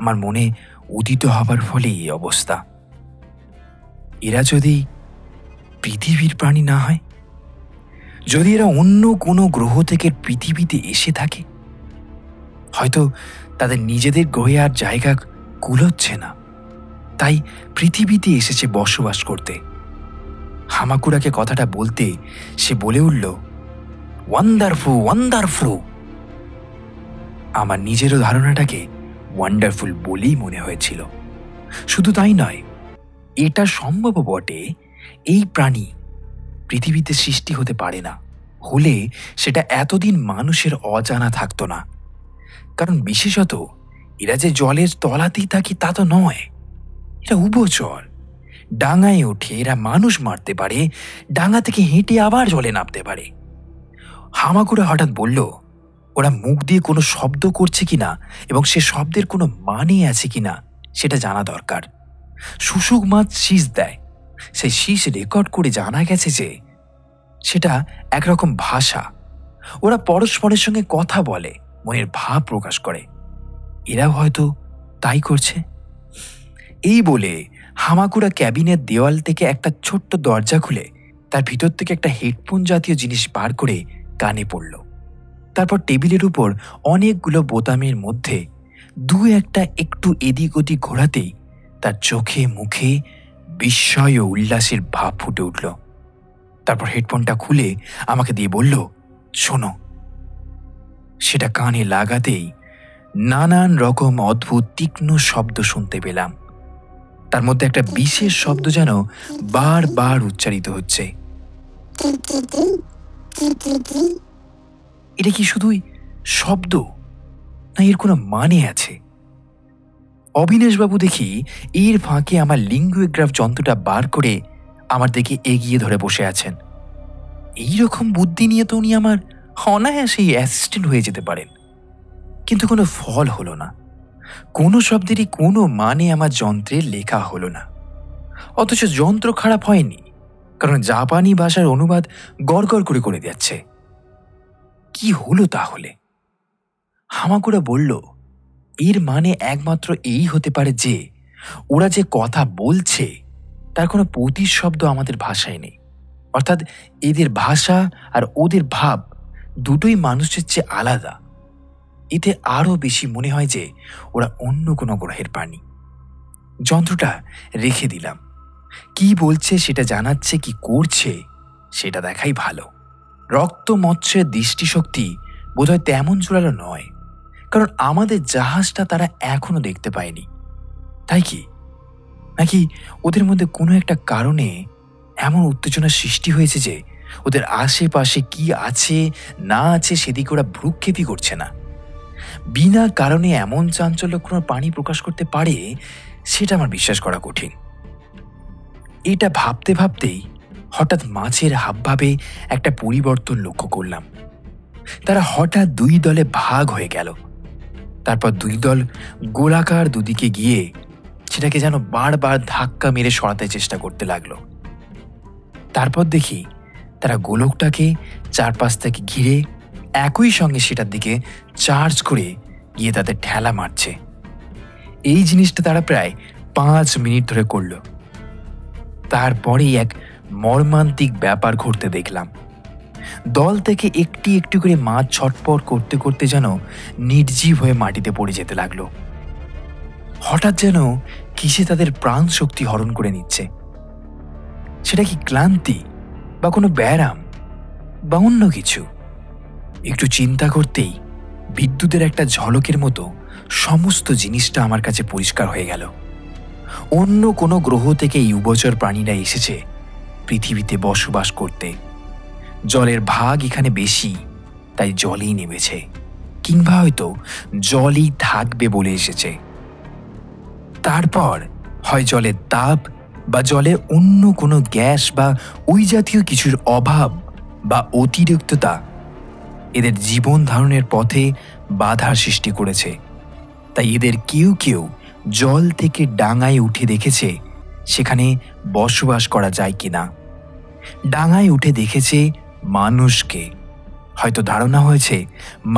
S1: আমার মনে উদিত হবার ফলে এই অবস্থা। এরা যদি পৃথিবীর প্রাণী না হয়, যদি এরা অন্য কোনো গ্রহ থেকে পৃথিবীতে এসে থাকে, হয়তো তাদের নিজেদের গ্রহে আর জায়গা কুলোচ্ছে না, তাই পৃথিবীতে এসেছে বসবাস করতে। হামাকুড়াকে কথাটা বলতে সে বলে উঠল, ওয়ান্ডারফুল ওয়ান্ডারফুল। আমার নিজেরও ধারণাটাকে ওয়ান্ডারফুল বলেই মনে হয়েছিল। শুধু তাই নয়, এটা সম্ভব বটে এই প্রাণী পৃথিবীতে সৃষ্টি হতে পারে না, হলে সেটা এতদিন মানুষের অজানা থাকতো না। কারণ বিশেষত এরা যে জলের তলাতেই থাকে তা তো নয়, এরা উভচর। ডাঙায় ওঠে এরা মানুষ মারতে পারে, ডাঙা থেকে হেঁটে আবার জলে নামতে পারে। হামাগুড়া হঠাৎ বলল, ওরা মুখ দিয়ে কোনো শব্দ করছে কিনা এবং সে শব্দের কোনো মানে আছে কিনা সেটা জানা দরকার। শুশুক মাছ শীষ দেয়, সেই শীষ রেকর্ড করে জানা গেছে যে সেটা একরকম ভাষা। ওরা পরস্পরের সঙ্গে কথা বলে, মনের ভাব প্রকাশ করে। এরাও হয়তো তাই করছে। এই বলে হামাকুড়া ক্যাবিনের দেওয়াল থেকে একটা ছোট্ট দরজা খুলে তার ভিতর থেকে একটা হেডফোন জাতীয় জিনিস বার করে কানে পড়ল। তারপর টেবিলের উপর অনেকগুলো বোতামের মধ্যে দু একটা একটু এদিক ওদিক ঘোরাতেই তার চোখে মুখে বিস্ময় ও উল্লাসের ভাব ফুটে উঠল। তারপর হেডফোনটা খুলে আমাকে দিয়ে বলল, শোনো। সেটা কানে লাগাতেই নানান রকম অদ্ভুত তীক্ষ্ণ শব্দ শুনতে পেলাম। তার মধ্যে একটা বিশেষ শব্দ যেন বারবার উচ্চারিত হচ্ছে। এটা কি শুধুই শব্দ, না এর কোনো মানে আছে? অবিনাশবাবু দেখি এর ফাঁকে আমার লিঙ্গুইগ্রাফ যন্ত্রটা বার করে আমার দিকে এগিয়ে ধরে বসে আছেন। এইরকম বুদ্ধি নিয়ে তো উনি আমার অনায়াসেই অ্যাসিস্ট্যান্ট হয়ে যেতে পারেন। কিন্তু কোনো ফল হলো না। কোনো শব্দেরই কোনো মানে আমার যন্ত্রে লেখা হলো না। অথচ যন্ত্র খারাপ হয়নি, কারণ জাপানি ভাষার অনুবাদ গড়গড় করে করে যাচ্ছে। কি হলো তাহলে? হামাকুড়া বলল, এর মানে একমাত্র এই হতে পারে যে ওরা যে কথা বলছে তার কোনো প্রতিশব্দ আমাদের ভাষায় নেই। অর্থাৎ এদের ভাষা আর ওদের ভাব দুটোই মানুষের চেয়ে আলাদা। এতে আরও বেশি মনে হয় যে ওরা অন্য কোনো গ্রহের প্রাণী। যন্ত্রটা রেখে দিলাম। কি বলছে সেটা জানাচ্ছে, কি করছে সেটা দেখাই ভালো। রক্ত মৎস্যের দৃষ্টিশক্তি বোধহয় তেমন জোরালো নয়, কারণ আমাদের জাহাজটা তারা এখনো দেখতে পায়নি। তাই কি নাকি ওদের মধ্যে কোনো একটা কারণে এমন উত্তেজনার সৃষ্টি হয়েছে যে ওদের আশেপাশে কি আছে না আছে সেদিকে ওরা ভ্রুক্ষেপই করছে না। বিনা কারণে এমন চাঞ্চল্য কোনো প্রাণী প্রকাশ করতে পারে সেটা আমার বিশ্বাস করা কঠিন। এটা ভাবতে ভাবতেই হঠাৎ মাছের হাবভাবে একটা পরিবর্তন লক্ষ্য করলাম। তারা হঠাৎ দুই দলে ভাগ হয়ে গেল। তারপর দুই দল গোলাকার দুদিকে গিয়ে সেটাকে যেন বারবার ধাক্কা মেরে সরাতে চেষ্টা করতে লাগলো। তারপর দেখি তারা গোলকটাকে চারপাশ থেকে ঘিরে একই সঙ্গে সেটার দিকে চার্জ করে গিয়ে তাদের ঠেলা মারছে। এই জিনিসটা তারা প্রায় 5 মিনিট ধরে করল। তারপরেই এক মর্মান্তিক ব্যাপার ঘটতে দেখলাম। দল থেকে একটি একটি করে মাছ ছটপট করতে করতে যেন নির্জীব হয়ে মাটিতে পড়ে যেতে লাগলো। হঠাৎ যেন কিসে তাদের প্রাণ শক্তি হরণ করে নিচ্ছে। সেটা কি ক্লান্তি বা কোনো ব্যায়াম বা অন্য কিছু? একটু চিন্তা করতেই বিদ্যুতের একটা ঝলকের মতো সমস্ত জিনিসটা আমার কাছে পরিষ্কার হয়ে গেল। অন্য কোনো গ্রহ থেকে এই উভচর প্রাণীরা এসেছে পৃথিবীতে বসবাস করতে। জলের ভাগ এখানে বেশি, তাই জলেই নেমেছে, কিংবা হয়তো জলই থাকবে বলে এসেছে। তারপর হয় জলের তাপ বা জলে অন্য কোনো গ্যাস বা ওই জাতীয় কিছুর অভাব বা অতিরিক্ততা এদের জীবন ধারণের পথে বাধার সৃষ্টি করেছে। তাই এদের কেউ কেউ জল থেকে ডাঙায় উঠে দেখেছে সেখানে বসবাস করা যায় কিনা। ডাঙায় উঠে দেখেছে মানুষকে। হয়তো ধারণা হয়েছে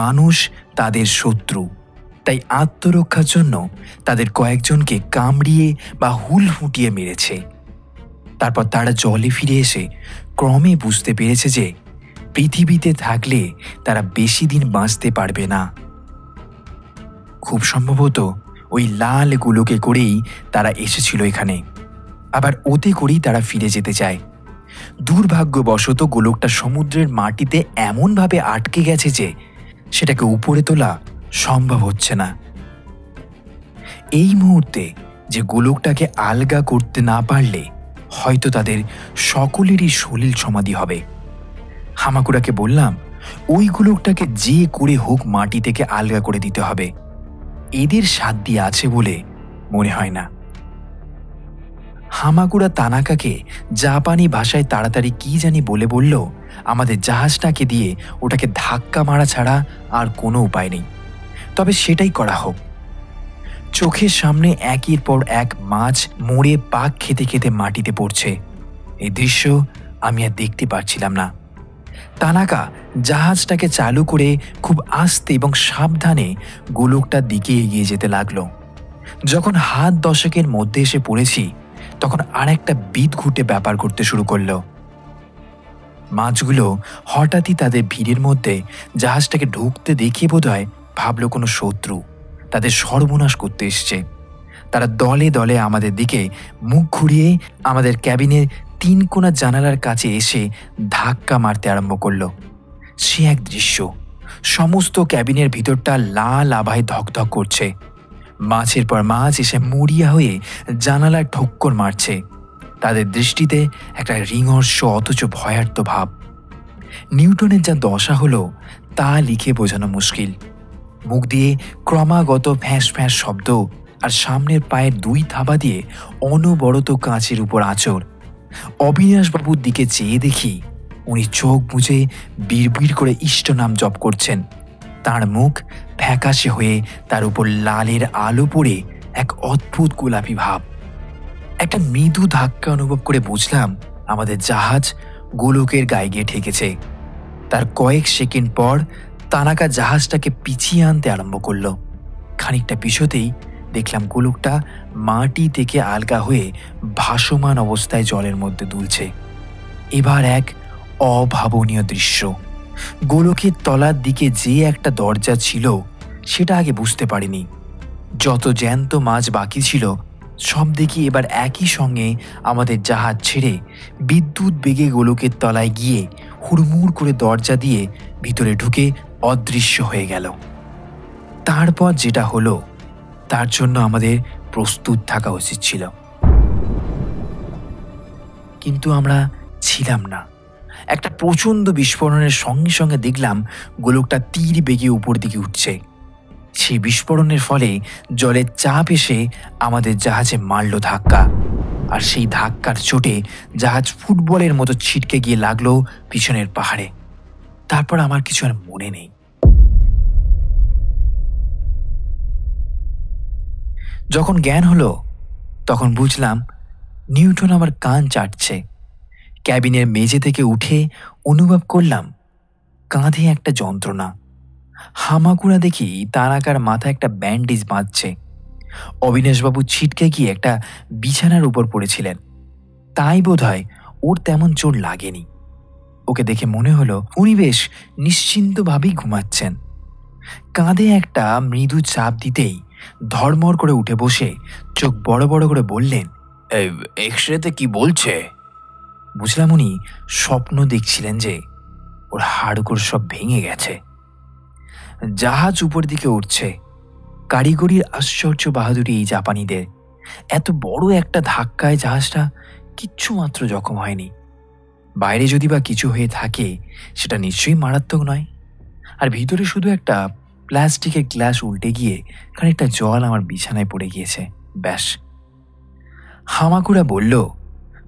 S1: মানুষ তাদের শত্রু, তাই আত্মরক্ষার জন্য তাদের কয়েকজনকে কামড়িয়ে বা হুল ফুটিয়ে মেরেছে। তারপর তারা জলে ফিরে এসে ক্রমে বুঝতে পেরেছে যে পৃথিবীতে থাকলে তারা বেশি দিন বাঁচতে পারবে না। খুব সম্ভবত ওই লাল গুলোকে করেই তারা এসেছিল এখানে, আবার ওতে করেই তারা ফিরে যেতে চায়। দুর্ভাগ্যবশত গোলকটা সমুদ্রের মাটিতে এমনভাবে আটকে গেছে যে সেটাকে উপরে তোলা সম্ভব হচ্ছে না। এই মুহূর্তে যে গোলকটাকে আলগা করতে না পারলে হয়তো তাদের সকলেরই সলিল সমাধি হবে। হামাকুড়াকে বললাম ওই গোলকটাকে যে করে হোক মাটি থেকে আলগা করে দিতে হবে। এদের সাধ্য আছে বলে মনে হয় না। হামাকুড়া তানাকাকে জাপানি ভাষায় তাড়াতাড়ি কি জানি বলে বলল আমাদের জাহাজটাকে দিয়ে ওটাকে ধাক্কা মারা ছাড়া আর কোনো উপায় নেই, তবে সেটাই করা হোক। চোখের সামনে একের পর এক মাছ মরে পাক খেতে খেতে মাটিতে পড়ছে। এই দৃশ্য আমি আর দেখতে পারছিলাম না। তানাকা জাহাজটাকে চালু করে খুব আস্তে এবং সাবধানে গোলকটার দিকে এগিয়ে যেতে লাগলো। যখন হাত দশকের মধ্যে এসে পড়েছি তখন আর একটা বিদঘুটে ব্যাপার করতে শুরু করলো। মাছগুলো হঠাৎই তাদের ভিড়ের মধ্যে জাহাজটাকে ঢুকতে দেখে বোধহয় ভাবলো কোনো শত্রু তাদের সর্বনাশ করতে এসছে। তারা দলে দলে আমাদের দিকে মুখ ঘুরিয়ে আমাদের ক্যাবিনের 3 কোণা জানালার কাছে এসে ধাক্কা মারতে আরম্ভ করলো। সে এক দৃশ্য, সমস্ত ক্যাবিনের ভিতরটা লাল আভায় ধকধক করছে। মাছের পর মাছ এসে মরিয়া হয়ে জানালায় ঠক্কর মারছে। তাদের দৃষ্টিতে একটা রিঙর্ষ অথচ ভয়ার্ত ভাব। নিউটনের যা দশা হলো তা লিখে বোঝানো মুশকিল। মুখ দিয়ে ক্রমাগত ফ্যাঁস ফ্যাঁস শব্দ আর সামনের পায়ের 2 থাবা দিয়ে অনবরত কাঁচের উপর আঁচড়। অবিনাশবাবুর দিকে চেয়ে দেখি উনি চোখ বুজে বিড়বিড় করে ইষ্ট নাম জপ করছেন। তার মুখ ফ্যাকাশে হয়ে তার উপর লালের আলো পড়ে এক অদ্ভুত গোলাপি ভাব। একটা মৃদু ধাক্কা অনুভব করে বুঝলাম আমাদের জাহাজ গোলকের গায়ে গিয়ে ঠেকেছে। তার কয়েক সেকেন্ড পর তানাকা জাহাজটাকে পিছিয়ে আনতে আরম্ভ করলো। খানিকটা পিছতেই দেখলাম গোলকটা মাটি থেকে আলগা হয়ে ভাসমান অবস্থায় জলের মধ্যে দুলছে। এবার এক অভাবনীয় দৃশ্য। গোলকের তলার দিকে যে একটা দরজা ছিল সেটা আগে বুঝতে পারিনি। যত জ্যান্ত মাছ বাকি ছিল সব দেখি এবার একই সঙ্গে আমাদের জাহাজ ছেড়ে বিদ্যুৎ বেগে গোলকের তলায় গিয়ে হুড়মুড় করে দরজা দিয়ে ভিতরে ঢুকে অদৃশ্য হয়ে গেল। তারপর যেটা হলো তার জন্য আমাদের প্রস্তুত থাকা উচিত ছিল, কিন্তু আমরা ছিলাম না। একটা প্রচণ্ড বিস্ফোরণের সঙ্গে সঙ্গে দেখলাম গোলকটা তীর বেগে উপর দিকে উঠছে। সেই বিস্ফোরণের ফলে জলের চাপ এসে আমাদের জাহাজে মারল ধাক্কা, আর সেই ধাক্কার চোটে জাহাজ ফুটবলের মতো ছিটকে গিয়ে লাগলো পিছনের পাহাড়ে। তারপর আমার কিছু আর মনে নেই। যখন জ্ঞান হলো তখন বুঝলাম নিউটন আমার কান চাটছে। ক্যাবিনের মেঝে থেকে উঠে অনুভব করলাম কাঁধে একটা যন্ত্রণা। হামাগুড়া দেখি তানাকার মাথায় একটা ব্যান্ডেজ বাঁধছে। অবিনাশবাবু ছিটকে গিয়ে একটা বিছানার উপর পড়েছিলেন, তাই বোধহয় ওর তেমন চোট লাগেনি। ওকে দেখে মনে হলো উনি বেশ নিশ্চিন্তভাবেই ঘুমাচ্ছেন। কাঁধে একটা মৃদু চাপ দিতেই ধড়মড় করে উঠে বসে চোখ বড় বড় করে বললেন,
S2: এক্সরেতে কি বলছে?
S1: বুঝলাম উনি স্বপ্ন দেখছিলেন যে ওর হাড়গোড় সব ভেঙে গেছে। জাহাজ উপর দিকে উঠছে। কারিগরির আশ্চর্য বাহাদুরি এই জাপানিদের। এত বড় একটা ধাক্কায় জাহাজটা কিচ্ছু মাত্র জখম হয়নি। বাইরে যদি বা কিছু হয়ে থাকে সেটা নিশ্চয়ই মারাত্মক নয়। আর ভিতরে শুধু একটা প্লাস্টিকের গ্লাস উল্টে গিয়ে খানিকটা জল আমার বিছানায় পড়ে গিয়েছে, ব্যাস। হামাকুড়া বলল,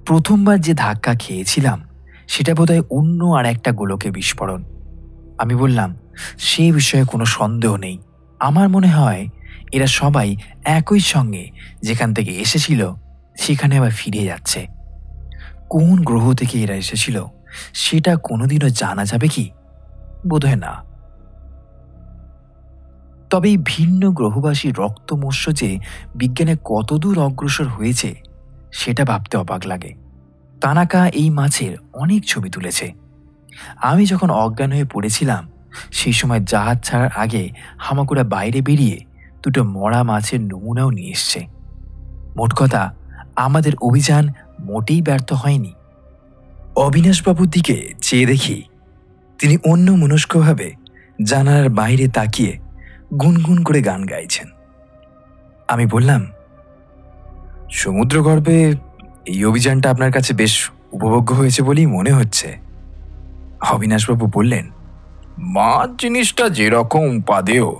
S1: প্রথমবার যে ধাক্কা খেয়েছিলাম সেটা বোধহয় অন্য আর একটা গোলকের বিস্ফোরণ। আমি বললাম, সে বিষয়ে কোনো সন্দেহ নেই। আমার মনে হয় এরা সবাই একই সঙ্গে যেখান থেকে এসেছিল সেখানে আবার ফিরে যাচ্ছে। কোন গ্রহ থেকে এরা এসেছিল সেটা কোনোদিনও জানা যাবে কি? বোধহয় না। তবে এই ভিন্ন গ্রহবাসী রক্তমস্য যে বিজ্ঞানে কতদূর অগ্রসর হয়েছে সেটা ভাবতে অবাক লাগে। তানাকা এই মাছের অনেক ছবি তুলেছে। আমি যখন অজ্ঞান হয়ে পড়েছিলাম সেই সময় জাহাজ ছাড়ার আগে হামাকুড়া বাইরে বেরিয়ে দুটো মরা মাছের নমুনাও নিয়ে এসছে। মোট কথা, আমাদের অভিযান মোটেই ব্যর্থ হয়নি। অবিনাশবাবুর দিকে চেয়ে দেখি তিনি অন্য মনস্কভাবে জানালার বাইরে তাকিয়ে গুনগুন করে গান গাইছেন। আমি বললাম, সমুদ্রগর্ভে এই অভিযানটা আপনার কাছে বেশ উপভোগ্য হয়েছে বলেই মনে হচ্ছে। অবিনাশবাবু বললেন,
S2: মাছ জিনিসটা যেরকম উপাদেয়,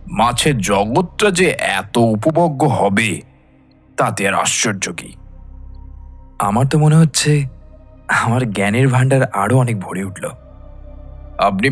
S2: মাছের জগৎটা যে এত উপভোগ্য হবে তাতে আর আশ্চর্য কি।
S1: আমার তো মনে হচ্ছে আমার জ্ঞানের ভাণ্ডার আরো অনেক ভরে উঠল।
S2: আপনি